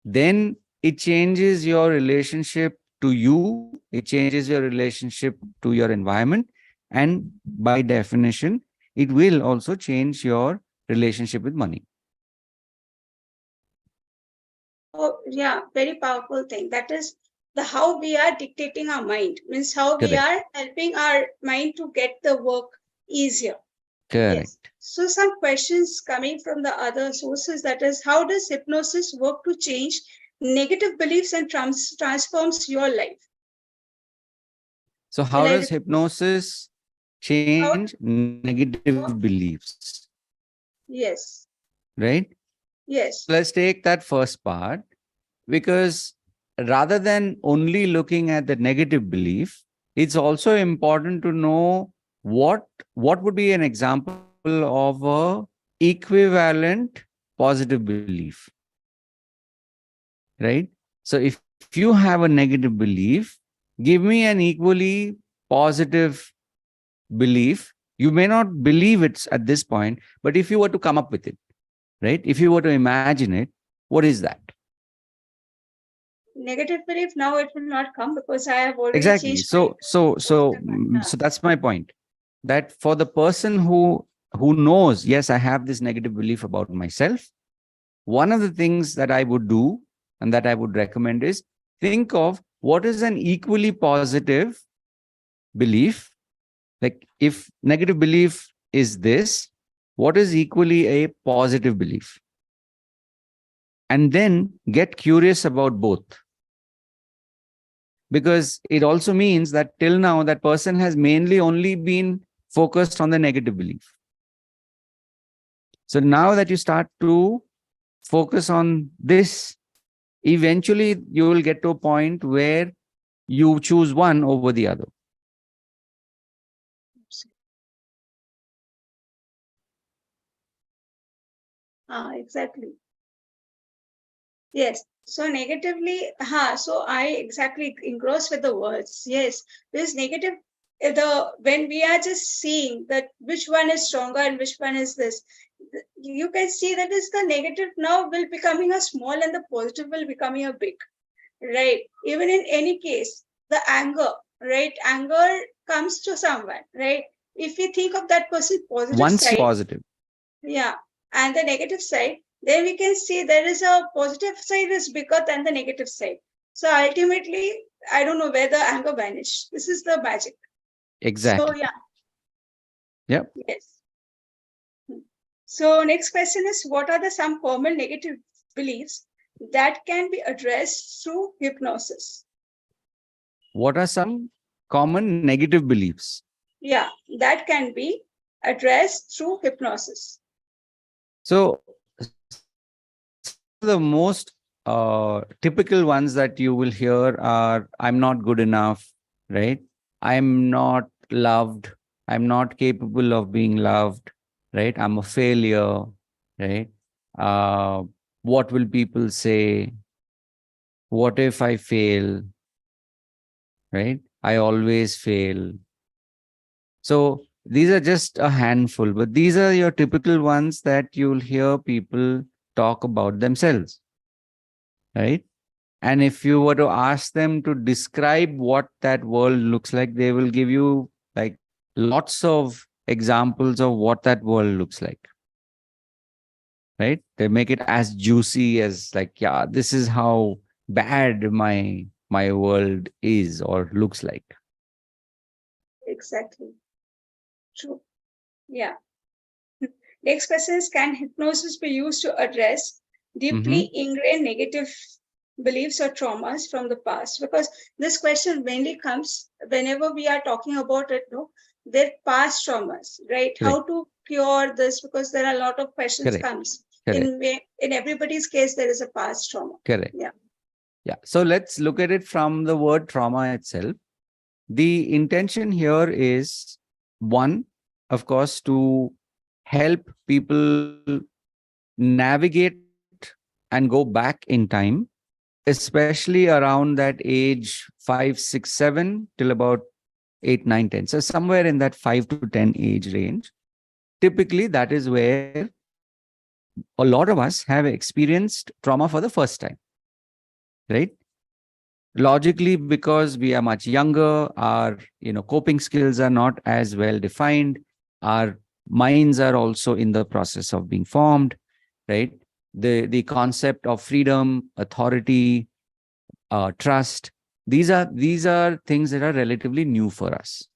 Then it changes your relationship to you, it changes your relationship to your environment. And by definition, it will also change your relationship with money. Oh, yeah, very powerful thing. That is the how we are dictating our mind, means how we Correct. are helping our mind to get the work easier. Yes. Correct. So some questions coming from the other sources, that is, how does hypnosis work to change negative beliefs and transforms your life? So, Will how I does repeat? hypnosis How change negative work? beliefs? Yes. Right? Yes. Let's take that first part, because rather than only looking at the negative belief, it's also important to know what would be an example of a equivalent positive belief, right? So if you have a negative belief, give me an equally positive belief. You may not believe it at this point, but if you were to come up with it, right? If you were to imagine it, what is that? Negative belief, now it will not come because I have already Exactly. changed my So that's my point. That for the person who knows, yes, I have this negative belief about myself, one of the things that I would do and that I would recommend is think of what is an equally positive belief. Like, if negative belief is this, what is equally a positive belief? And then get curious about both, because it also means that till now that person has mainly only been focused on the negative belief. So now that you start to focus on this, eventually you will get to a point where you choose one over the other. exactly. Yes. So negatively, so I exactly engrossed with the words. Yes. This negative, when we are just seeing that which one is stronger and which one is this, you can see that is the negative now will becoming a small and the positive will becoming a big. Right. Even in any case, the anger, right? Anger comes to someone, right? If we think of that person's positive Once side, positive. yeah, and the negative side, then we can see there is a positive side is bigger than the negative side. So ultimately, I don't know where the anger vanished. This is the magic. So Exactly. yeah, Yep. yes. So next question is, what are the some common negative beliefs that can be addressed through hypnosis? What are some common negative beliefs? Yeah, that can be addressed through hypnosis. So some of the most typical ones that you will hear are, I'm not good enough, right? I'm not loved. I'm not capable of being loved, right? I'm a failure, right? Uh, what will people say? What if I fail, right? I always fail. So these are just a handful, but these are your typical ones that you'll hear people talk about themselves, right? And if you were to ask them to describe what that world looks like, they will give you like lots of examples of what that world looks like, right? They make it as juicy as like, yeah, this is how bad my world is or looks like. Exactly. True. Yeah. Next question is, can hypnosis be used to address deeply Hmm. ingrained negative beliefs or traumas from the past? Because this question mainly comes whenever we are talking about it, no, their past traumas, right? Correct. How to cure this? Because there are a lot of questions Correct. comes Correct. in everybody's case. There is a past trauma. Correct. Yeah. Yeah. So let's look at it from the word trauma itself. The intention here is one, of course, to help people navigate and go back in time, especially around that age 5, 6, 7 till about 8, 9, 10. So somewhere in that 5 to 10 age range. Typically, that is where a lot of us have experienced trauma for the first time, right? Logically, because we are much younger, our coping skills are not as well defined, our minds are also in the process of being formed, right? The concept of freedom, authority, trust, these are things that are relatively new for us,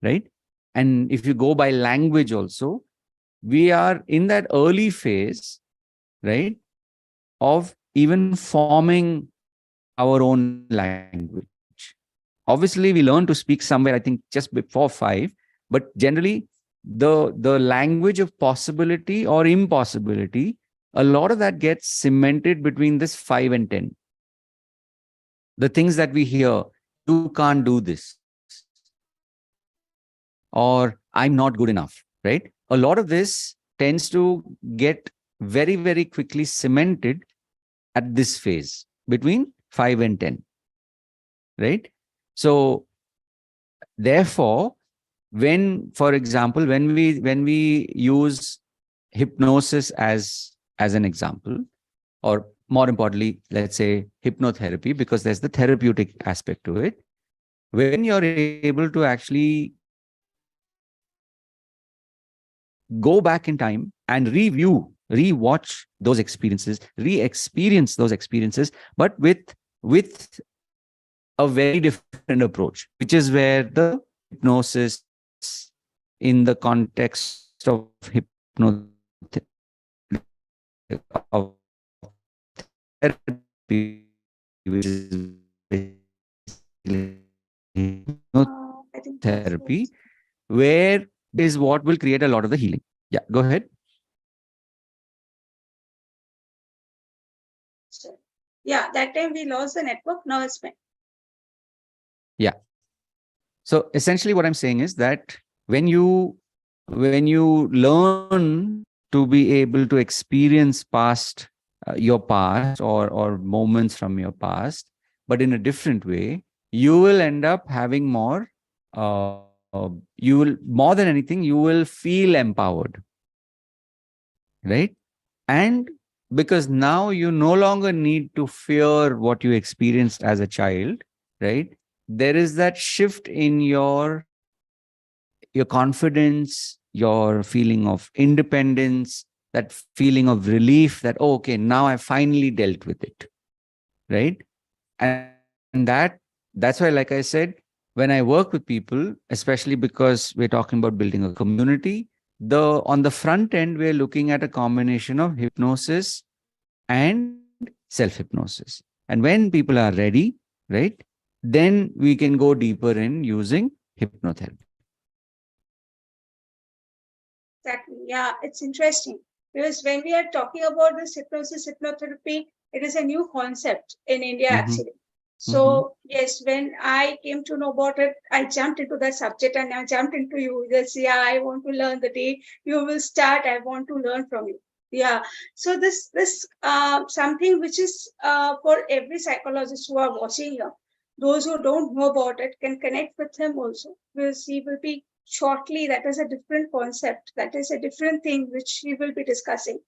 right? And if you go by language also, we are in that early phase, right, of even forming our own language. Obviously, we learn to speak somewhere, I think, just before 5, but generally, the language of possibility or impossibility, a lot of that gets cemented between this 5 and 10. The things that we hear, you can't do this, or I'm not good enough, right? A lot of this tends to get very, very quickly cemented at this phase between 5 and 10, right? So therefore, when, for example, when we use hypnosis as an example, or more importantly, let's say hypnotherapy, because there's the therapeutic aspect to it. When you're able to actually go back in time and rewatch those experiences, re-experience those experiences, but with a very different approach, which is where the hypnosis in the context of therapy, which is I think therapy, where is what will create a lot of the healing. Yeah, go ahead. yeah, that time we lost the network. Now it's fine. Yeah. So essentially, what I'm saying is that when you learn to be able to experience past your past or moments from your past, but in a different way, you will end up having more. You will more than anything, you will feel empowered, right? And because now you no longer need to fear what you experienced as a child, right? there is that shift in your confidence, your feeling of independence, that feeling of relief that, oh, okay, now I finally dealt with it, right? And that's why, like I said, when I work with people, especially because we're talking about building a community, on the front end, we're looking at a combination of hypnosis and self-hypnosis. And when people are ready, right, then we can go deeper in using hypnotherapy. Exactly. Yeah, it's interesting because when we are talking about this hypnosis, hypnotherapy, it is a new concept in India Mm-hmm. actually. Mm-hmm. So yes, when I came to know about it, I jumped into that subject and I jumped into you. Just yeah, I want to learn the day you will start. I want to learn from you. Yeah. So this something which is for every psychologist who are watching here. Those who don't know about it can connect with him also because he will be shortly. That is a different concept. That is a different thing which we will be discussing.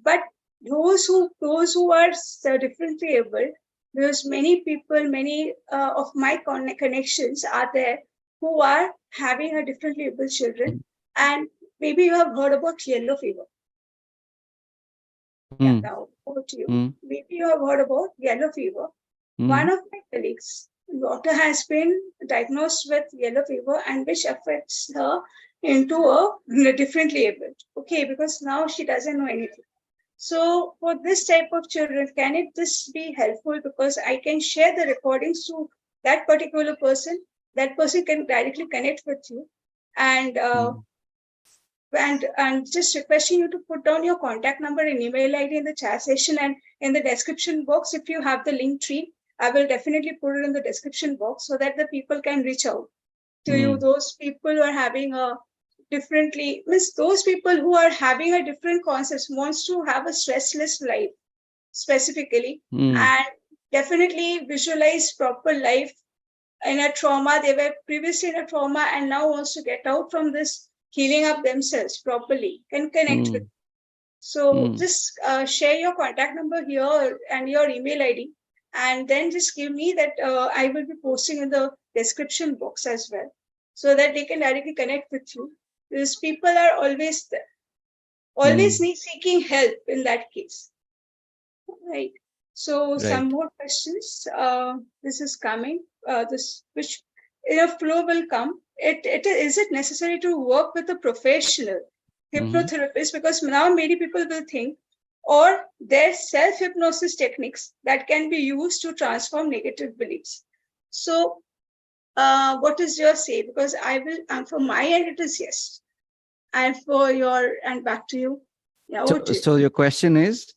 But those who are differently able, because many people, many of my connections are there who are having a differently able children, and maybe you have heard about yellow fever. Yeah, Mm, now over to you. mm, Maybe you have heard about yellow fever. One mm, of my colleagues' daughter has been diagnosed with yellow fever, and which affects her into a differently able. Okay, because now she doesn't know anything. So for this type of children, can it this be helpful? Because I can share the recordings to that particular person. That person can directly connect with you, and mm, just requesting you to put down your contact number and email ID in the chat session and in the description box. If you have the link tree, I will definitely put it in the description box so that the people can reach out to you. mm, Those people who are having a differently means those people who are having a different concept wants to have a stressless life specifically, mm, and definitely visualize proper life in a trauma. They were previously in a trauma and now wants to get out from this, healing up themselves properly, can connect with. mm, So mm. just share your contact number here and your email ID, and then just give me that. I will be posting in the description box as well, so that they can directly connect with you. Because people are always there, always Mm. need seeking help in that case. Right. So some Right. more questions. This is coming. This which in a flow will come. It is it necessary to work with a professional Mm-hmm. hypnotherapist? Because now many people will think, or there's self hypnosis techniques that can be used to transform negative beliefs. So, what is your say? Because I will, and from my end, it is yes, and for your and back to you. Yeah, over So, to you. so your question is,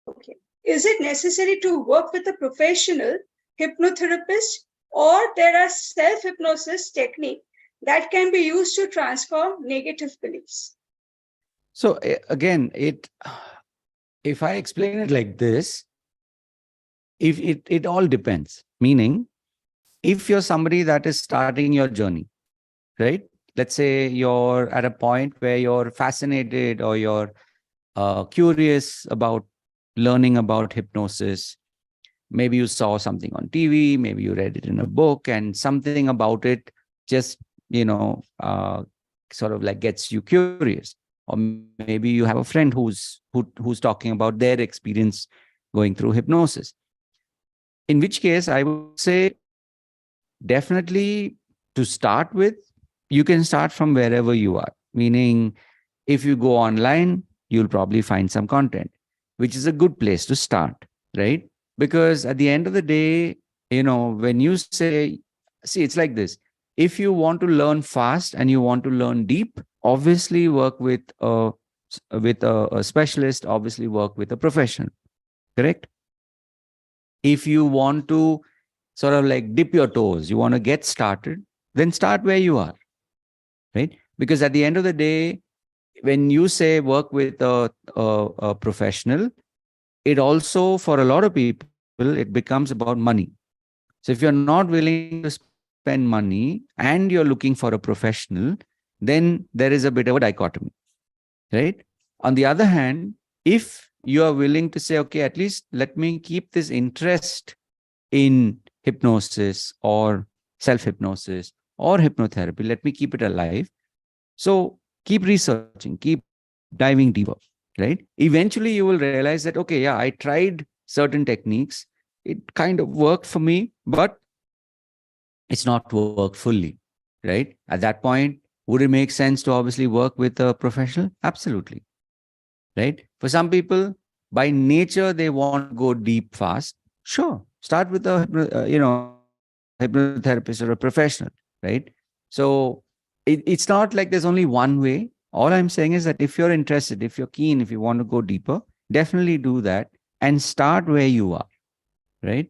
Okay. Is it necessary to work with a professional hypnotherapist, or there are self-hypnosis technique that can be used to transform negative beliefs? so again, if I explain it like this, if it all depends, meaning if you're somebody that is starting your journey, right? Let's say you're at a point where you're fascinated or you're curious about learning about hypnosis. Maybe you saw something on TV, maybe you read it in a book, and something about it just, sort of like gets you curious. Or maybe you have a friend who's talking about their experience going through hypnosis. In which case, I would say definitely to start with, you can start from wherever you are. Meaning, if you go online, you'll probably find some content, which is a good place to start, right? Because at the end of the day, when you say, see, it's like this. If you want to learn fast and you want to learn deep, obviously work with a specialist, obviously work with a professional, correct? If you want to sort of like dip your toes, you want to get started, then start where you are, right? Because at the end of the day, when you say work with a professional, it also, for a lot of people, it becomes about money. So if you're not willing to spend money and you're looking for a professional, then there is a bit of a dichotomy, right? On the other hand, if you are willing to say, okay, at least let me keep this interest in hypnosis or self-hypnosis or hypnotherapy. Let me keep it alive. So keep researching, keep diving deeper, right? Eventually you will realize that, okay, yeah, I tried certain techniques. It kind of worked for me, but it's not worked fully, right? At that point, would it make sense to obviously work with a professional? Absolutely, right? For some people, by nature, they want to go deep fast. Sure, start with a hypnotherapist or a professional, right? So it's not like there's only one way. All I'm saying is that if you're interested, if you're keen, if you want to go deeper, definitely do that and start where you are, right?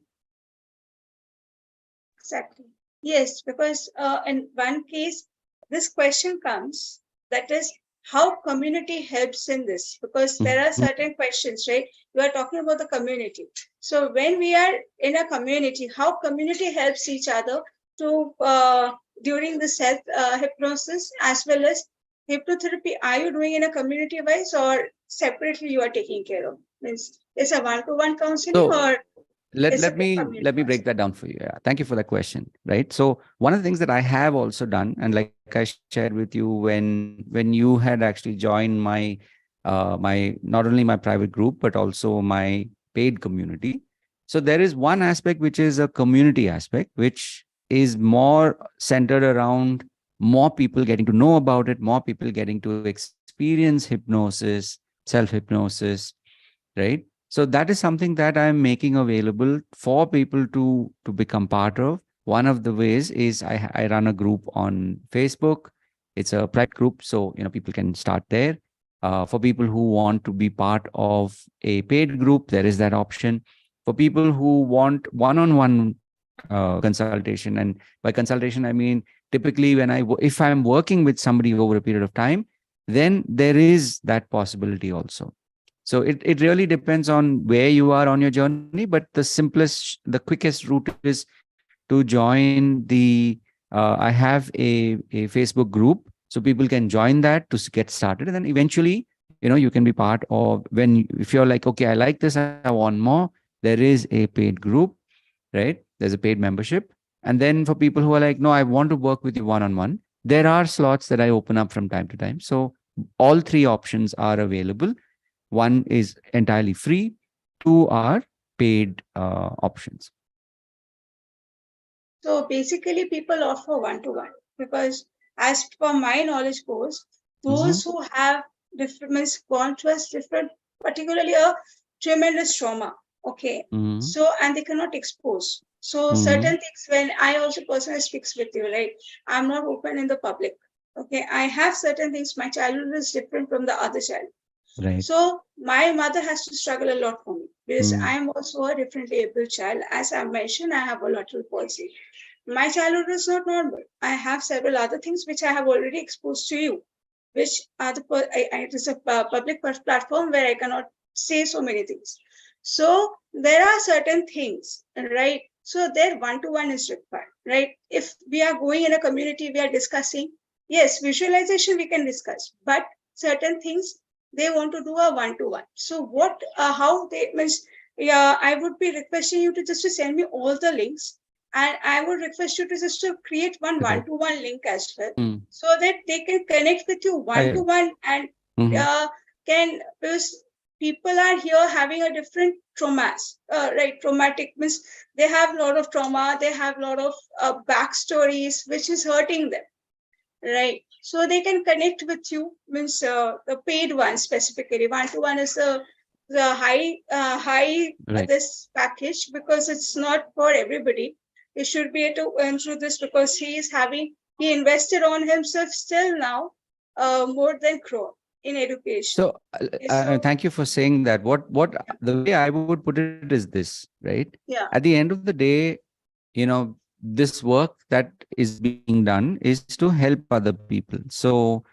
Exactly. Yes, because in one case, this question comes, that is how community helps in this, because there are Mhm. certain questions, right? You are talking about the community. So when we are in a community, how community helps each other to during the self hypnosis as well as hypnotherapy. Are you doing in a community wise or separately you are taking care of? Means it's a one-to-one counseling So or let it's a let me community let me break counseling? that down for you. Yeah, thank you for that question. Right. So one of the things that I have also done, and like I shared with you when you had actually joined my not only my private group but also my paid community. So there is one aspect which is a community aspect, which is more centered around more people getting to know about it, more people getting to experience hypnosis, self hypnosis, right? So that is something that I'm making available for people to become part of. One of the ways is I run a group on Facebook. It's a private group, so people can start there. For people who want to be part of a paid group, there is that option. For people who want one-on-one consultation, and by consultation I mean typically if I'm working with somebody over a period of time, then there is that possibility also. So it really depends on where you are on your journey, but the quickest route is to join I have a Facebook group, so people can join that to get started. And then eventually, you can be part of if you're like, okay, I like this, I want more, there is a paid group, right? There's a paid membership. And then for people who are like, no, I want to work with you one-on-one, there are slots that I open up from time to time. So all three options are available. One is entirely free, two are paid options. So basically, people offer one to one because, as per my knowledge goes, Mm-hmm. those who have different means gone through a different, particularly a tremendous trauma. Okay, Mm-hmm. so and they cannot expose. So Mm-hmm. certain things when I also personally speaks with you, right? I'm not open in the public. Okay, I have certain things. My childhood is different from the other child. Right. So my mother has to struggle a lot for me because Mm. I'm also a differently able child. As I mentioned, I have a lateral palsy. My childhood is not normal. I have several other things which I have already exposed to you, which are it is a public platform where I cannot say so many things. So there are certain things, right? So there one-to-one is required, right? If we are going in a community, we are discussing, yes, visualization we can discuss, but certain things they want to do a one-to-one. So how they means, yeah, I would be requesting you to send me all the links, and I would request you to create one Right. one-to-one link as well, Mm. so that they can connect with you I. one-to-one and Mm-hmm. can because people are here having a different traumas, right? Traumatic means they have a lot of trauma, they have a lot of backstories which is hurting them, right? So they can connect with you means the paid one specifically one-to-one is the high Right. this package because it's not for everybody. He should be able to earn through this because he invested on himself still now more than crore in education. So So thank you for saying that. What the way I would put it is this, right? At yeah, the end of the day, this work that is being done is to help other people. So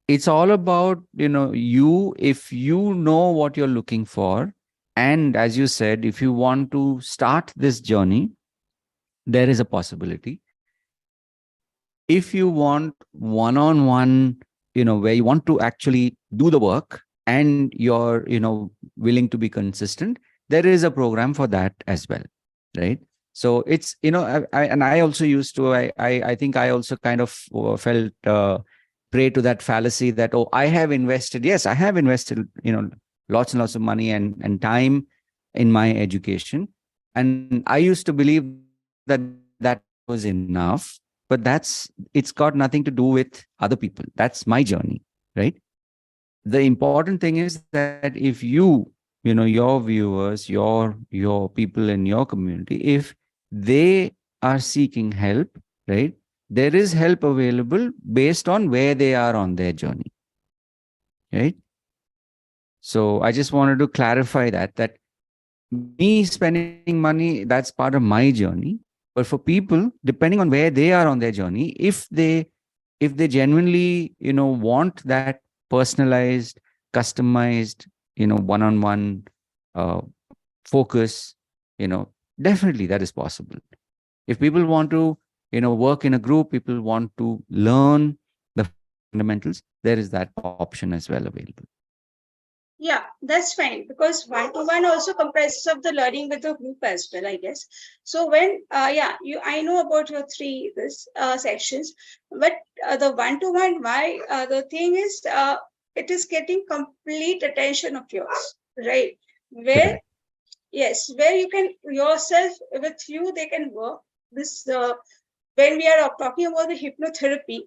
it's all about, if you know what you're looking for, and as you said, if you want to start this journey, there is a possibility. If you want one-on-one, where you want to actually do the work and you're willing to be consistent, there is a program for that as well, right? So it's, and I also used to, I think I also kind of felt prey to that fallacy that, oh, I have invested. Yes, I have invested, lots and lots of money and time in my education. And I used to believe that that was enough, but it's got nothing to do with other people. That's my journey, right? The important thing is that if your viewers, your people in your community, if they are seeking help, right, there is help available based on where they are on their journey, right? So I just wanted to clarify that me spending money, that's part of my journey. But for people, depending on where they are on their journey, if they genuinely want that personalized, customized, one-on-one uh, focus, definitely that is possible. If people want to work in a group, people want to learn the fundamentals, there is that option as well available. Yeah, that's fine because one-to-one also comprises of the learning with the group as well, I guess. So when, yeah, I know about your three this sections, but the one-to-one, why the thing is, it is getting complete attention of yours, right? Where Correct. yes, where you can yourself with you, they can work. This when we are talking about the hypnotherapy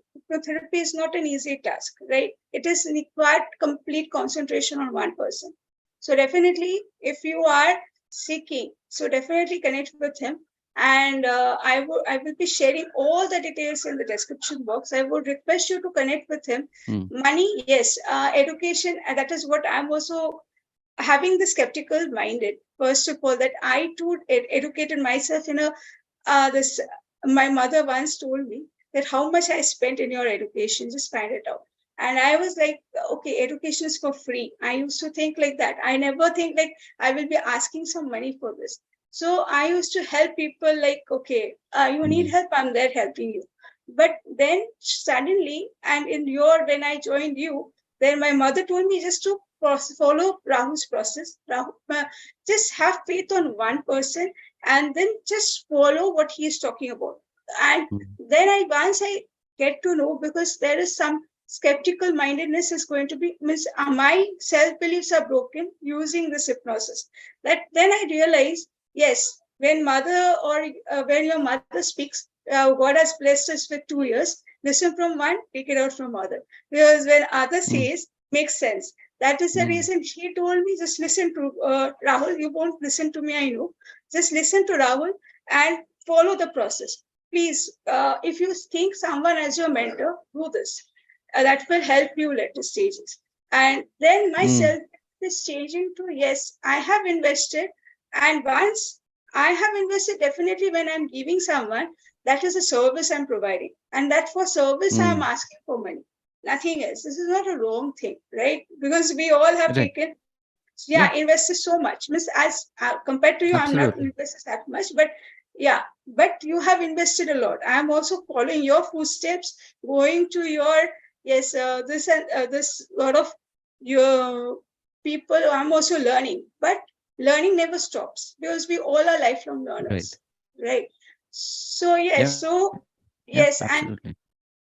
is not an easy task, right? It is required complete concentration on one person. So definitely, if you are seeking, so definitely connect with him. And I will be sharing all the details in the description box. I would request you to connect with him. Mm, Money, yes, education, and that is what I'm also having the skeptical minded. First of all, that I too educated myself in a this my mother once told me that how much I spent in your education, just find it out. And I was like, okay, education is for free. I used to think like that. I never think like I will be asking some money for this. So I used to help people like, okay, you need mm, help, I'm there helping you. But then suddenly, and in your when I joined you, then my mother told me just to follow Rahul's process. Rahul, just have faith on one person and then just follow what he is talking about. And mm, then once I get to know, because there is some skeptical mindedness is going to be means my self beliefs are broken using this hypnosis. That then I realize, yes, when mother or when your mother speaks, God has blessed us with 2 years. Listen from one, take it out from other. Because when other mm, says, makes sense. That is the mm, reason she told me just listen to Rahul. You won't listen to me, I know. Just listen to Rahul and follow the process. Please, if you think someone as your mentor, do this. That will help you later stages. And then mm, myself is changing to yes, I have invested. And once I have invested, definitely when I'm giving someone, that is a service I'm providing. And that for service, I'm mm. asking for money. Nothing else. This is not a wrong thing, right? Because we all have Right. taken Yeah, yeah invested so much means as compared to you I'm not absolutely. invested that much but yeah but you have invested a lot. I'm also following your footsteps going to your yes this and this lot of your people. I'm also learning but learning never stops because we all are lifelong Right. learners, right? So Yeah. yes so Yeah, yes absolutely. and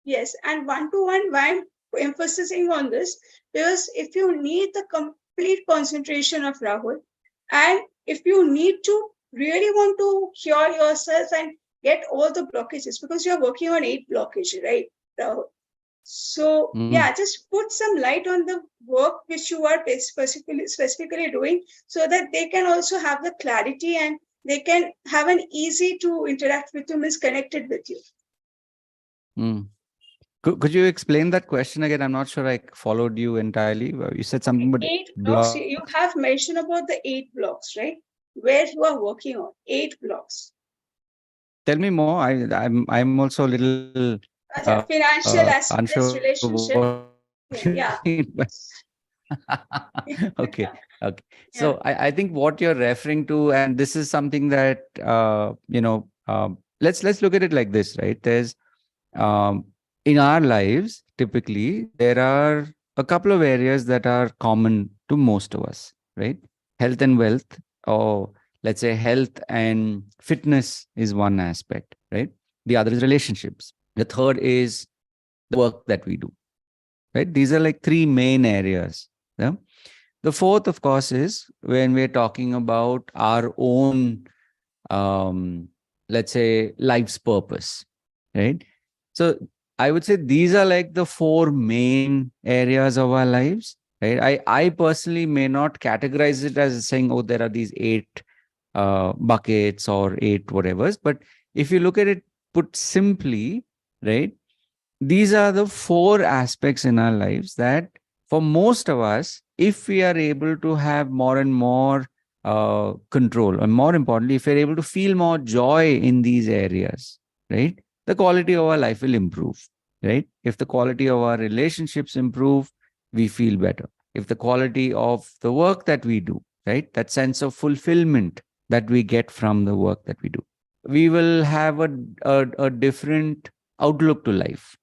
yes, and one to one, why I'm emphasizing on this? Because if you need the complete concentration of Rahul, and if you need to really want to cure yourself and get all the blockages, because you're working on 8 blockages, right, Rahul? So Mm, yeah, just put some light on the work which you are specifically doing, so that they can also have the clarity and they can have an easy to interact with you, is connected with you. mm. Could you explain that question again? I'm not sure I followed you entirely. You said something about 8 blocks. blocks. You have mentioned about the 8 blocks, right? Where you are working on 8 blocks. Tell me more. I'm also a little unsure Financial of what you aspects, mean. relationship. Yeah. Okay. Okay. So I Yeah. think what you're referring to, and this is something that let's look at it like this, right? There's in our lives, typically there are a couple of areas that are common to most of us, right? Health and wealth, or let's say health and fitness is one aspect, right? The other is relationships. The third is the work that we do, right? These are like three main areas. Yeah? The fourth, of course, is when we're talking about our own, um, let's say, life's purpose, right? So I would say these are like the four main areas of our lives, right? I personally may not categorize it as saying, oh, there are these eight buckets or eight whatevers. But if you look at it put simply, right, these are the four aspects in our lives that for most of us, if we are able to have more and more control, and more importantly, if we're able to feel more joy in these areas, right, the quality of our life will improve, right? If the quality of our relationships improve, we feel better. If the quality of the work that we do, right, that sense of fulfillment that we get from the work that we do, we will have a different outlook to life,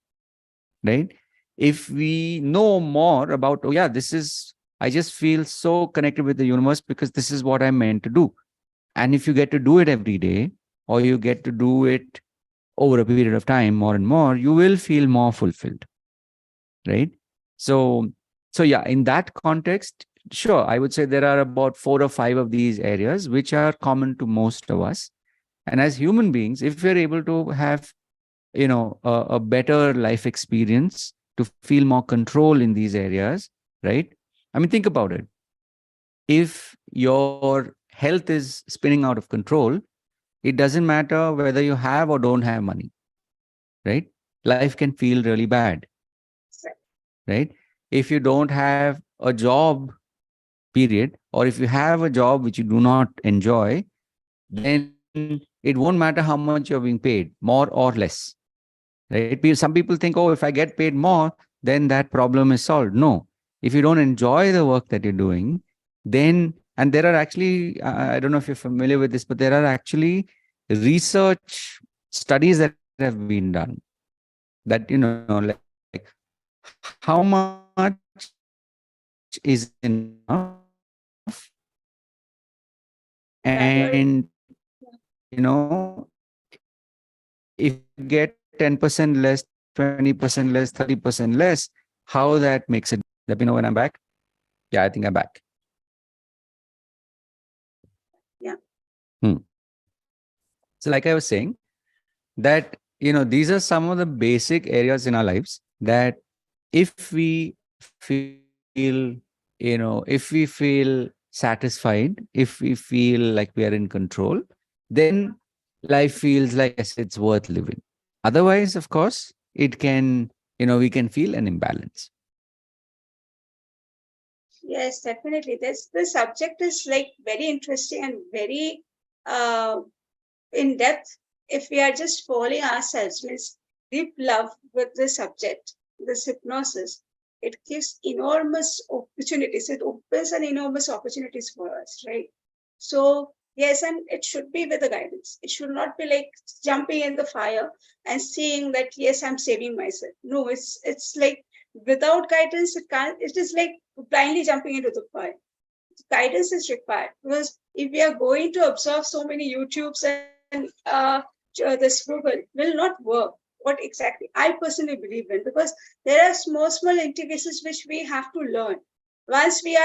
right? If we know more about, oh yeah, this is, I just feel so connected with the universe because this is what I'm meant to do. And if you get to do it every day, or you get to do it over a period of time more and more, you will feel more fulfilled, right? So, so yeah, in that context, sure, I would say there are about 4 or 5 of these areas which are common to most of us. And as human beings, if we're able to have, a better life experience, to feel more control in these areas, right? I mean, think about it. If your health is spinning out of control, it doesn't matter whether you have or don't have money, right? Life can feel really bad, right? If you don't have a job, period, or if you have a job which you do not enjoy, then it won't matter how much you're being paid, more or less, right? Some people think, oh, if I get paid more, then that problem is solved. No, if you don't enjoy the work that you're doing, then, and there are actually, I don't know if you're familiar with this, but there are actually research studies that have been done that, like how much is enough, Yeah, you're and if you get 10% less, 20% less, 30% less, how that makes it. Let me know when I'm back. Yeah, I think I'm back. yeah. Hmm. So, like I was saying, that, these are some of the basic areas in our lives that if we feel, if we feel satisfied, if we feel like we are in control, then life feels like, yes, it's worth living. Otherwise, of course, it can, we can feel an imbalance. Yes, definitely. This subject is like very interesting and very in depth. If we are just following ourselves, means deep love with this subject, this hypnosis, it gives enormous opportunities. It opens an enormous opportunities for us, right? So yes, and it should be with the guidance. It should not be like jumping in the fire and seeing that yes, I'm saving myself. No, it's like without guidance, it can't. It is like blindly jumping into the fire. Guidance is required because if we are going to absorb so many YouTubes and this Google will not work. What exactly I personally believe in, because there are small intricacies which we have to learn. Once you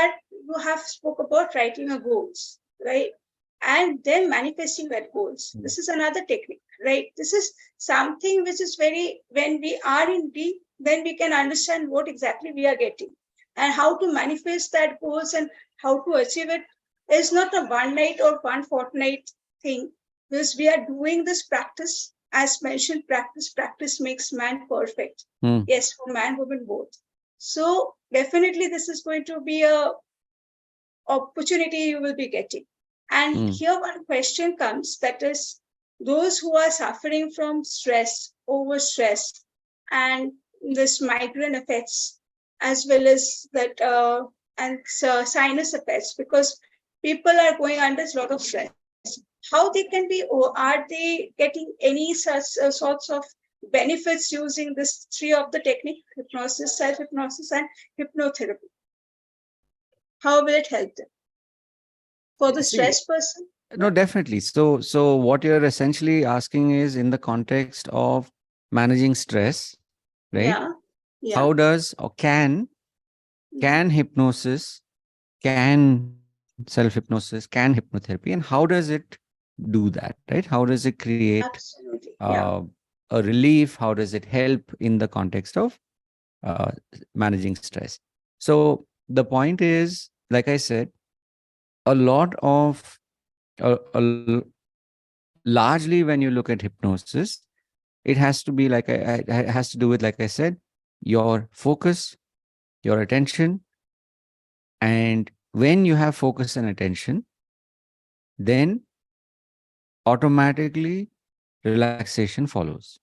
have spoke about writing a goals, right? And then manifesting that goals. This is another technique, right? This is something which is very, when we are in deep, then we can understand what exactly we are getting and how to manifest that goals and how to achieve it. Is not a one night or one fortnight thing, because we are doing this practice. As mentioned, practice makes man perfect. Mm. Yes, for man, woman, both. So definitely this is going to be a opportunity you will be getting. And here one question comes, that is, those who are suffering from stress, overstress, and this migraine effects, as well as that and sinus effects, because people are going under a lot of stress. How they can be, or are they getting any such sorts of benefits using this three of the technique: hypnosis, self hypnosis, and hypnotherapy? How will it help them? For the See, stressed person? No, definitely. So what you're essentially asking is in the context of managing stress, right? Yeah, yeah. How does or Mhm. can hypnosis, can self-hypnosis, can hypnotherapy, and how does it do that, right? How does it create Absolutely. uh, Yeah. a relief? How does it help in the context of uh, managing stress? So the point is, like I said, a lot of largely when you look at hypnosis, it has to be like it has to do with, like I said, your focus, your attention, and when you have focus and attention, then automatically relaxation follows,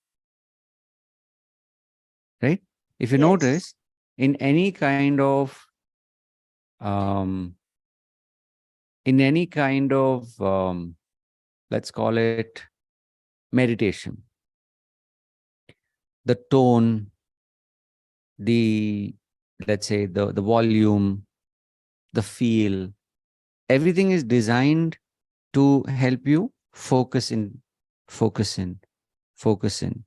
right? If you Yes. notice, in any kind of um, in any kind of let's call it meditation, the tone, the let's say the volume, the feel, everything is designed to help you focus in, focus in.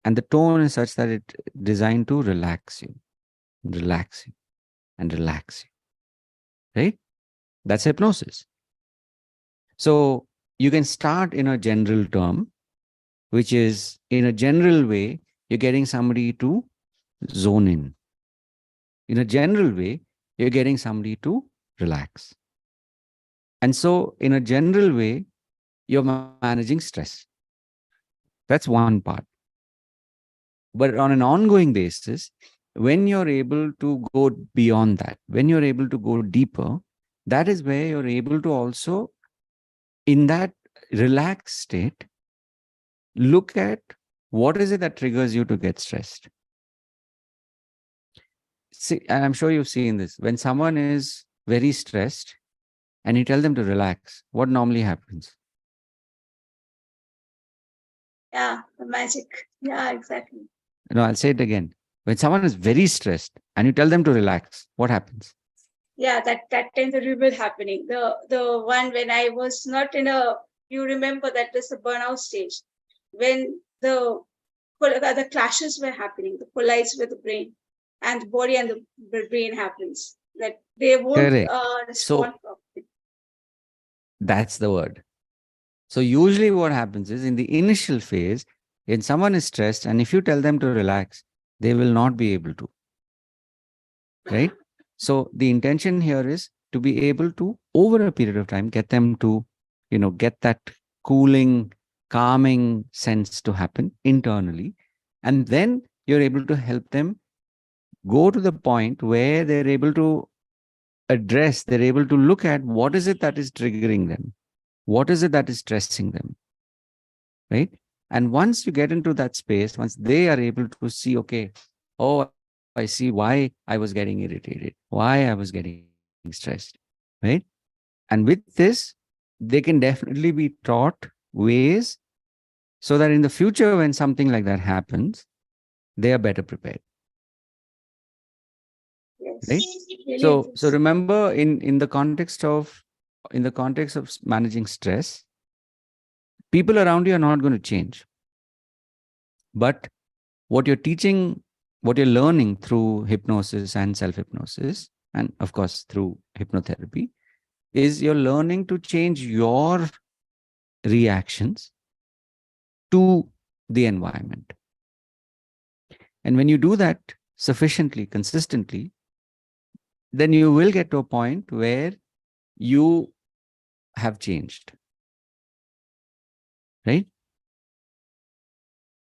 And the tone is such that it designed to relax you, and relax you, right? That's hypnosis. So you can start in a general term, which is in a general way, you're getting somebody to zone in. In a general way, you're getting somebody to relax. And so, in a general way, you're managing stress. That's one part. But on an ongoing basis, when you're able to go beyond that, when you're able to go deeper, that is where you're able to also, in that relaxed state, look at what is it that triggers you to get stressed. See, and I'm sure you've seen this. When someone is very stressed and you tell them to relax, what normally happens? Yeah. The magic. Yeah, exactly. No, I'll say it again. When someone is very stressed and you tell them to relax, what happens? Yeah, that time the rebel happening. The one when I was not in a, you remember that was the burnout stage when the clashes were happening, the collides with the brain and the body and the brain happens. That they won't Correct. respond So properly. that's the word. So usually what happens is in the initial phase, when someone is stressed and if you tell them to relax, they will not be able to, right? So the intention here is to be able to, over a period of time, get them to, get that cooling, calming sense to happen internally. And then you're able to help them go to the point where they're able to they're able to look at what is it that is triggering them? What is it that is stressing them? Right? And once you get into that space, once they are able to see, okay, oh, I see why I was getting irritated, why I was getting stressed, right? And with this, they can definitely be taught ways so that in the future, when something like that happens, they are better prepared, right? Yes, really So interesting. remember, in the context of managing stress, people around you are not going to change, but what you're teaching, what you're learning through hypnosis and self hypnosis, and of course through hypnotherapy, is you're learning to change your reactions to the environment. And when you do that sufficiently, consistently, then you will get to a point where you have changed, right?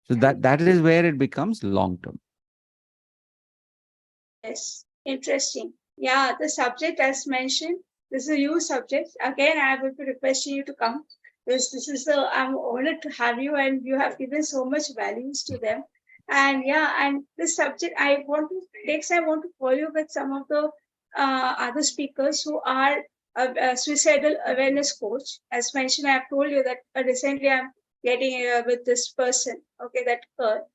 So Yeah. that is where it becomes long term. Yes, interesting. Yeah, the subject as mentioned, this is a huge subject. Again, I will be requesting you to come. This is the, I'm honored to have you, and you have given so much values to them. And yeah, and this subject, I want to next, I want to follow with some of the other speakers who are suicidal awareness coach. As mentioned, I have told you that recently I'm getting with this person. Okay, that girl.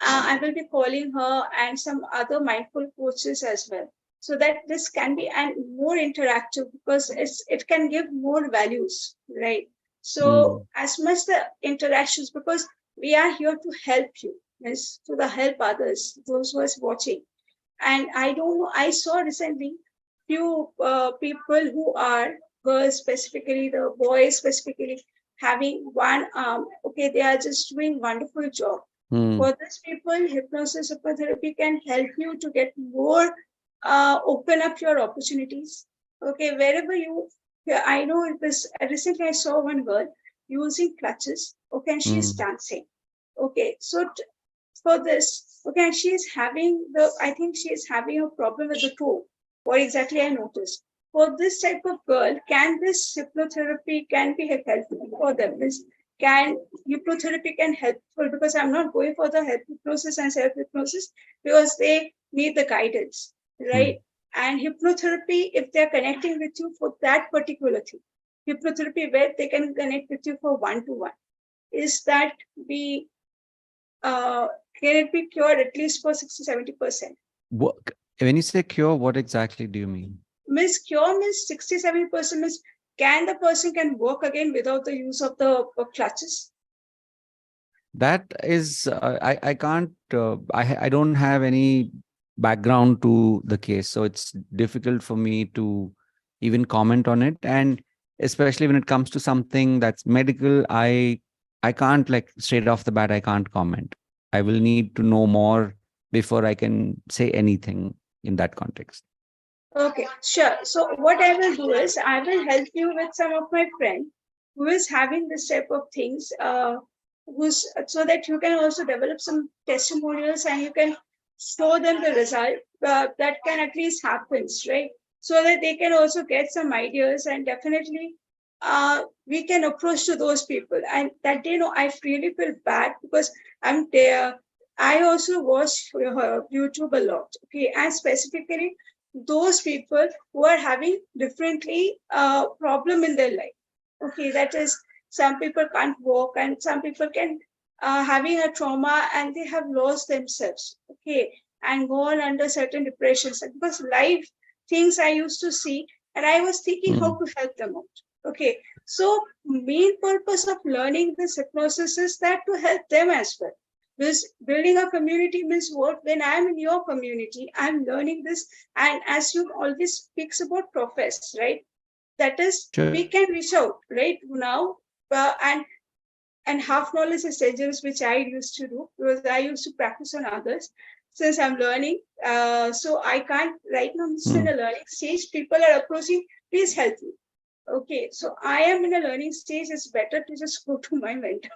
I will be calling her and some other mindful coaches as well. so that this can be and more interactive because it can give more values, right? So Mm, as much the interactions, because we are here to help you, yes, to the help others, those who are watching. And I don't know, I saw recently few people who are girls specifically, the boys specifically, having one arm. Okay, they are just doing wonderful job. mm, For these people, hypnosis hypnotherapy can help you to get more, open up your opportunities. Okay, wherever you, yeah, I know this. Recently, I saw one girl using clutches. Okay, and she's mm, dancing. Okay, so for this, okay, and she is having the, I think she is having a problem with the toe. What exactly I noticed. For this type of girl, can this hypnotherapy can be helpful for them? This can hypnotherapy can helpful because I'm not going for the hypnosis and self hypnosis because they need the guidance, mm. right? And hypnotherapy, if they're connecting with you for that particular thing, hypnotherapy where they can connect with you for one to one, is that be uh, can it be cured at least for 60-70%? When you say cure, what exactly do you mean? Means cure means 60-70% means can the person can walk again without the use of the clutches? That is, I can't, I don't have any background to the case, so it's difficult for me to even comment on it. And especially when it comes to something that's medical, I can't, like, straight off the bat, I can't comment. I will need to know more before I can say anything in that context. Okay, sure. So what I will do is I will help you with some of my friend who is having this type of things, who's so that you can also develop some testimonials and you can show them the result that can at least happens, right? So that they can also get some ideas and definitely we can approach to those people and that they know I really feel bad because I'm there. I also watch YouTube a lot, okay, and specifically those people who are having differently problem in their life. Okay, that is some people can't walk and some people can having a trauma and they have lost themselves. Okay, and gone under certain depressions because life things I used to see and I was thinking how Mm, to help them out. Okay, so main purpose of learning this hypnosis is that to help them as well. Because building a community means what? When I'm in your community, I'm learning this. And as you always speaks about profess, right? That is, sure. we can reach out, right? Now, and half knowledge is dangerous, which I used to do because I used to practice on others. Since I'm learning, so I can't right now. I'm still in Mm, a learning stage. People are approaching. Please help me. Okay, so I am in a learning stage. It's better to just go to my mentor.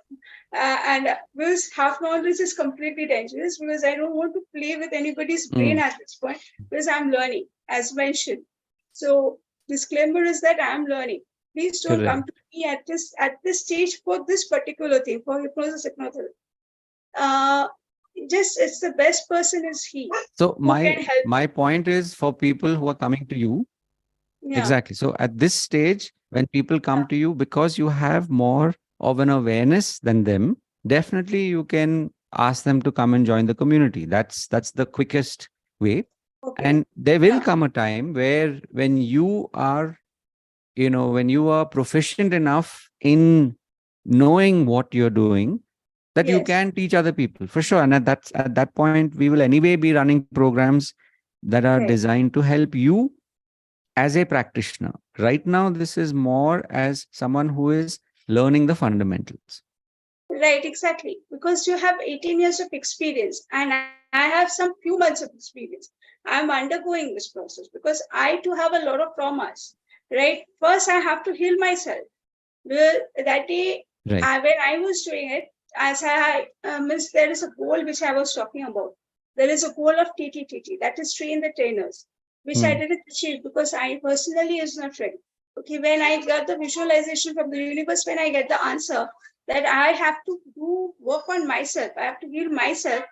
And because half knowledge is completely dangerous because I don't want to play with anybody's brain mm. at this point because I'm learning, as mentioned. So disclaimer is that I'm learning. Please don't come Correct. to me at this stage for this particular thing for hypnosis hypnotherapy. Uh, just it's the best person is he So who my can help my you. point is for people who are coming to you. Yeah, Exactly. So at this stage, when people yeah, come to you, because you have more of an awareness than them, definitely you can ask them to come and join the community. That's the quickest way. okay, And there will yeah, come a time where when you are, when you are proficient enough in knowing what you're doing, that you yes, can teach other people for sure. And at that point, we will anyway be running programs that are right. designed to help you as a practitioner. Right now, this is more as someone who is learning the fundamentals. Right, exactly. Because you have 18 years of experience and I have some few months of experience. I'm undergoing this process because I too have a lot of traumas, right? First, I have to heal myself. Well, that day, Right. when I was doing it, as I means there is a goal which I was talking about. There is a goal of TTTT, that is train the trainers, which I Hmm. didn't achieve because I personally is not ready. Okay, when I got the visualization from the universe, when I get the answer that I have to do work on myself, I have to heal myself,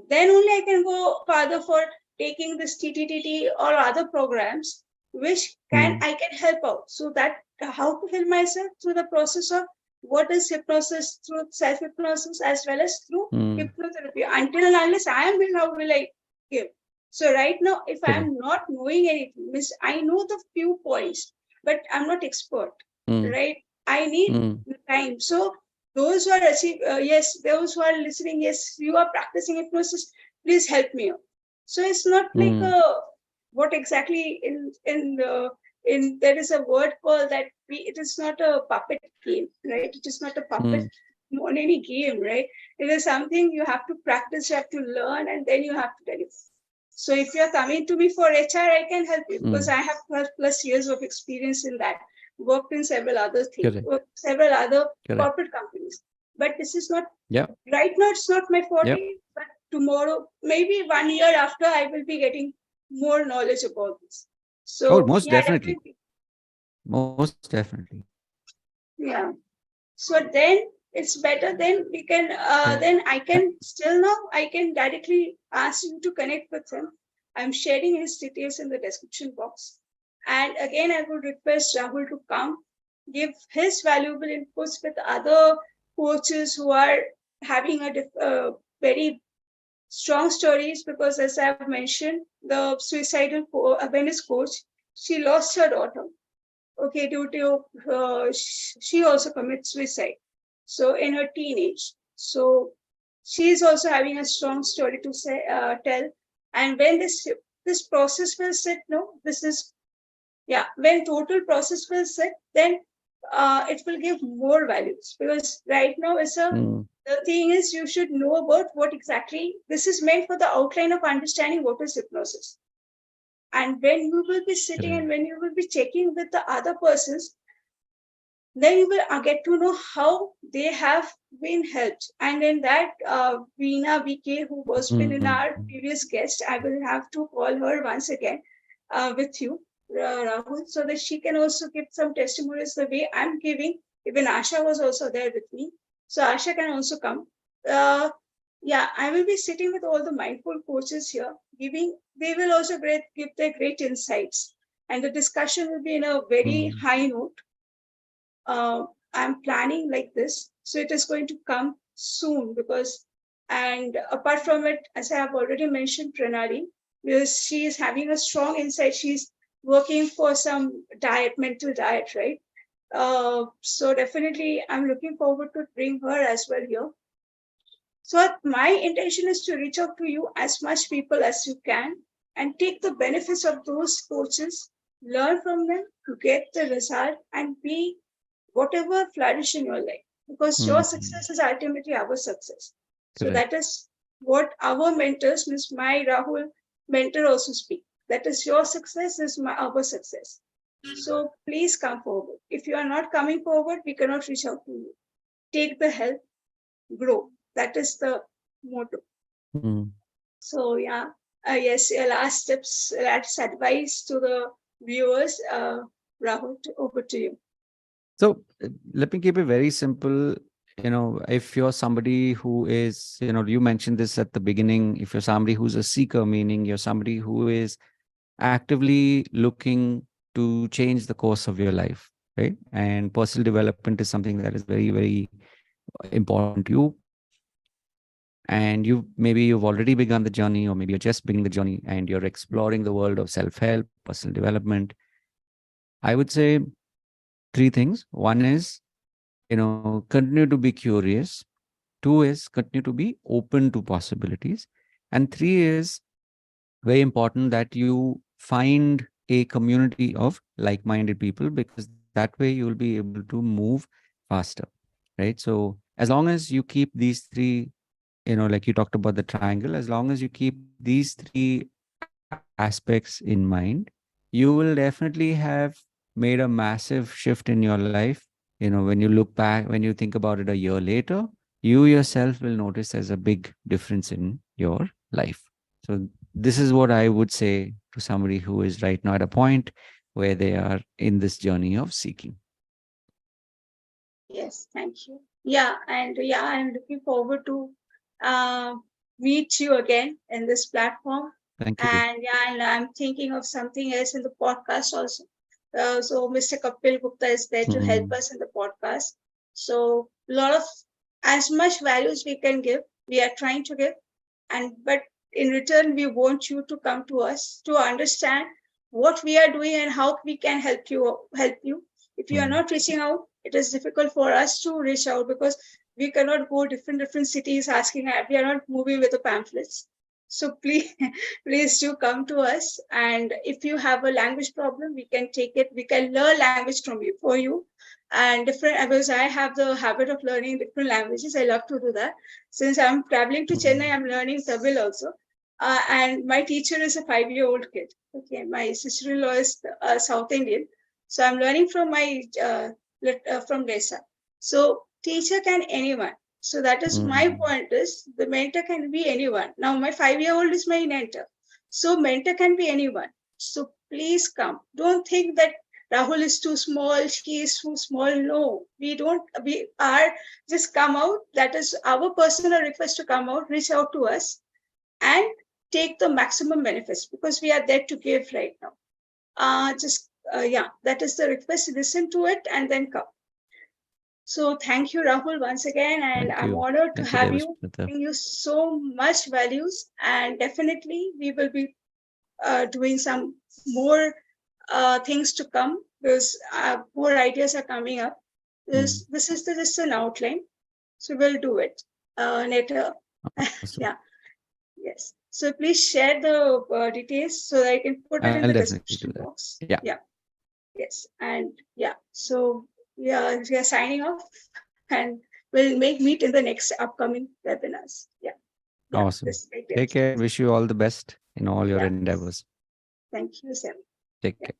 then only I can go further for taking this TTTT or other programs which can Hmm. I can help out. So that how to heal myself through the process of what is hypnosis through self hypnosis as well as through Hmm. hypnotherapy. Until and unless I am healed, how will I give? So right now, if Correct. I'm not knowing anything, means I know the few points, but I'm not expert, Mm, right? I need mm, time. So those who are yes, those who are listening, yes, you are practicing hypnosis, please help me out. So it's not like mm, a what exactly in there is a word called that it is not a puppet game, right? It is not a puppet mm, on any game, right? It is something you have to practice, you have to learn, and then you have to deliver. So if you're coming to me for HR, I can help you because mm. I have 12 plus years of experience in that. Worked in several other things, Correct. several other Correct. corporate companies. But this is not Yep. right now. It's not my Yep. forte. But tomorrow, maybe 1 year after, I will be getting more knowledge about this. Oh, So most yeah, definitely. definitely, Most definitely. yeah. So then it's better. Then we can. Yeah. Then I can still now. I can directly ask you to connect with him. I'm sharing his details in the description box. And again, I would request Rahul to come, give his valuable inputs with other coaches who are having very strong stories. Because, as I've mentioned, the suicidal awareness coach, she lost her daughter. Okay, due to she also commits suicide. So in her teenage, so she is also having a strong story to tell. And when this process will sit, no, this is yeah. When total process will sit, then it will give more values because right now it's a Mm, the thing is you should know about what exactly this is meant for the outline of understanding what is hypnosis. And when you will be sitting correct. and when you will be checking with the other persons, then you will get to know how they have been helped. And in that, Veena VK, who was been in Mm, our previous guest, I will have to call her once again with you, Rahul, so that she can also give some testimonies the way I'm giving. Even Asha was also there with me. So Asha can also come. Uh, yeah, I will be sitting with all the mindful coaches here, they will also give their great insights. And the discussion will be in a very mm, high note. uh, I'm planning like this. So it is going to come soon because, and apart from it, as I have already mentioned, Pranali, because she is having a strong insight. She's working for some mental diet, right? So definitely, I'm looking forward to bring her as well here. So my intention is to reach out to you as much people as you can and take the benefits of those coaches, learn from them to get the result and be whatever flourish in your life because your mm. success is ultimately our success. So Correct. that is what our mentors, Miss my Rahul mentor also speak. That is your success is our success. So please come forward. If you are not coming forward, we cannot reach out to you. Take the help, grow. That is the motto. Mm. So yeah, yes, last tips, last advice to the viewers. Rahul, over to you. So let me keep it very simple. If you're somebody who is, you mentioned this at the beginning, if you're somebody who's a seeker, meaning you're somebody who is actively looking to change the course of your life, right? And personal development is something that is very, very important to you. And you've already begun the journey, or maybe you're just beginning the journey and you're exploring the world of self-help, personal development. I would say three things. One is, continue to be curious. Two is continue to be open to possibilities. And three is very important that you find a community of like-minded people, because that way you'll be able to move faster, right? So as long as you keep these three, like you talked about the triangle, as long as you keep these three aspects in mind, you will definitely have made a massive shift in your life. When you look back, when you think about it a year later, you yourself will notice there's a big difference in your life. So this is what I would say to somebody who is right now at a point where they are in this journey of seeking. Yes, thank you. Yeah, and yeah, I'm looking forward to uh, meet you again in this platform. Thank you. And yeah, and I'm thinking of something else in the podcast also. So Mr. Kapil Gupta is there to help Mm, us in the podcast. So a lot of as much values we can give, we are trying to give, and but in return, we want you to come to us to understand what we are doing and how we can help you. If you are not reaching out, it is difficult for us to reach out because we cannot go different cities asking. We are not moving with the pamphlets. So please, please do come to us. And if you have a language problem, we can take it. We can learn language from you for you. And different, because I have the habit of learning different languages. I love to do that. Since I'm traveling to Chennai, I'm learning Tamil also. And my teacher is a 5-year-old kid. Okay, my sister-in-law is South Indian, so I'm learning from my from Lesa. So teacher can anyone. So that is my point. Is the mentor can be anyone. Now my 5-year-old is my mentor, so mentor can be anyone. So please come. Don't think that Rahul is too small. She is too small. No, we don't. We are just come out. That is our personal request to come out. Reach out to us and take the maximum benefits because we are there to give right now. Yeah, that is the request. Listen to it and then come. So thank you, Rahul, once again, and I'm honored to have you. Giving you so much values, and definitely we will be doing some more things to come because more ideas are coming up. This is just an outline, so we'll do it later. Yeah. Yes. So please share the details so that I can put it in the description box. Yeah. Yes. And yeah. So we are signing off, and we'll meet in the next upcoming webinars. Yeah. Awesome. Take care. Wish you all the best in all your endeavors. Thank you, Sam. Take care.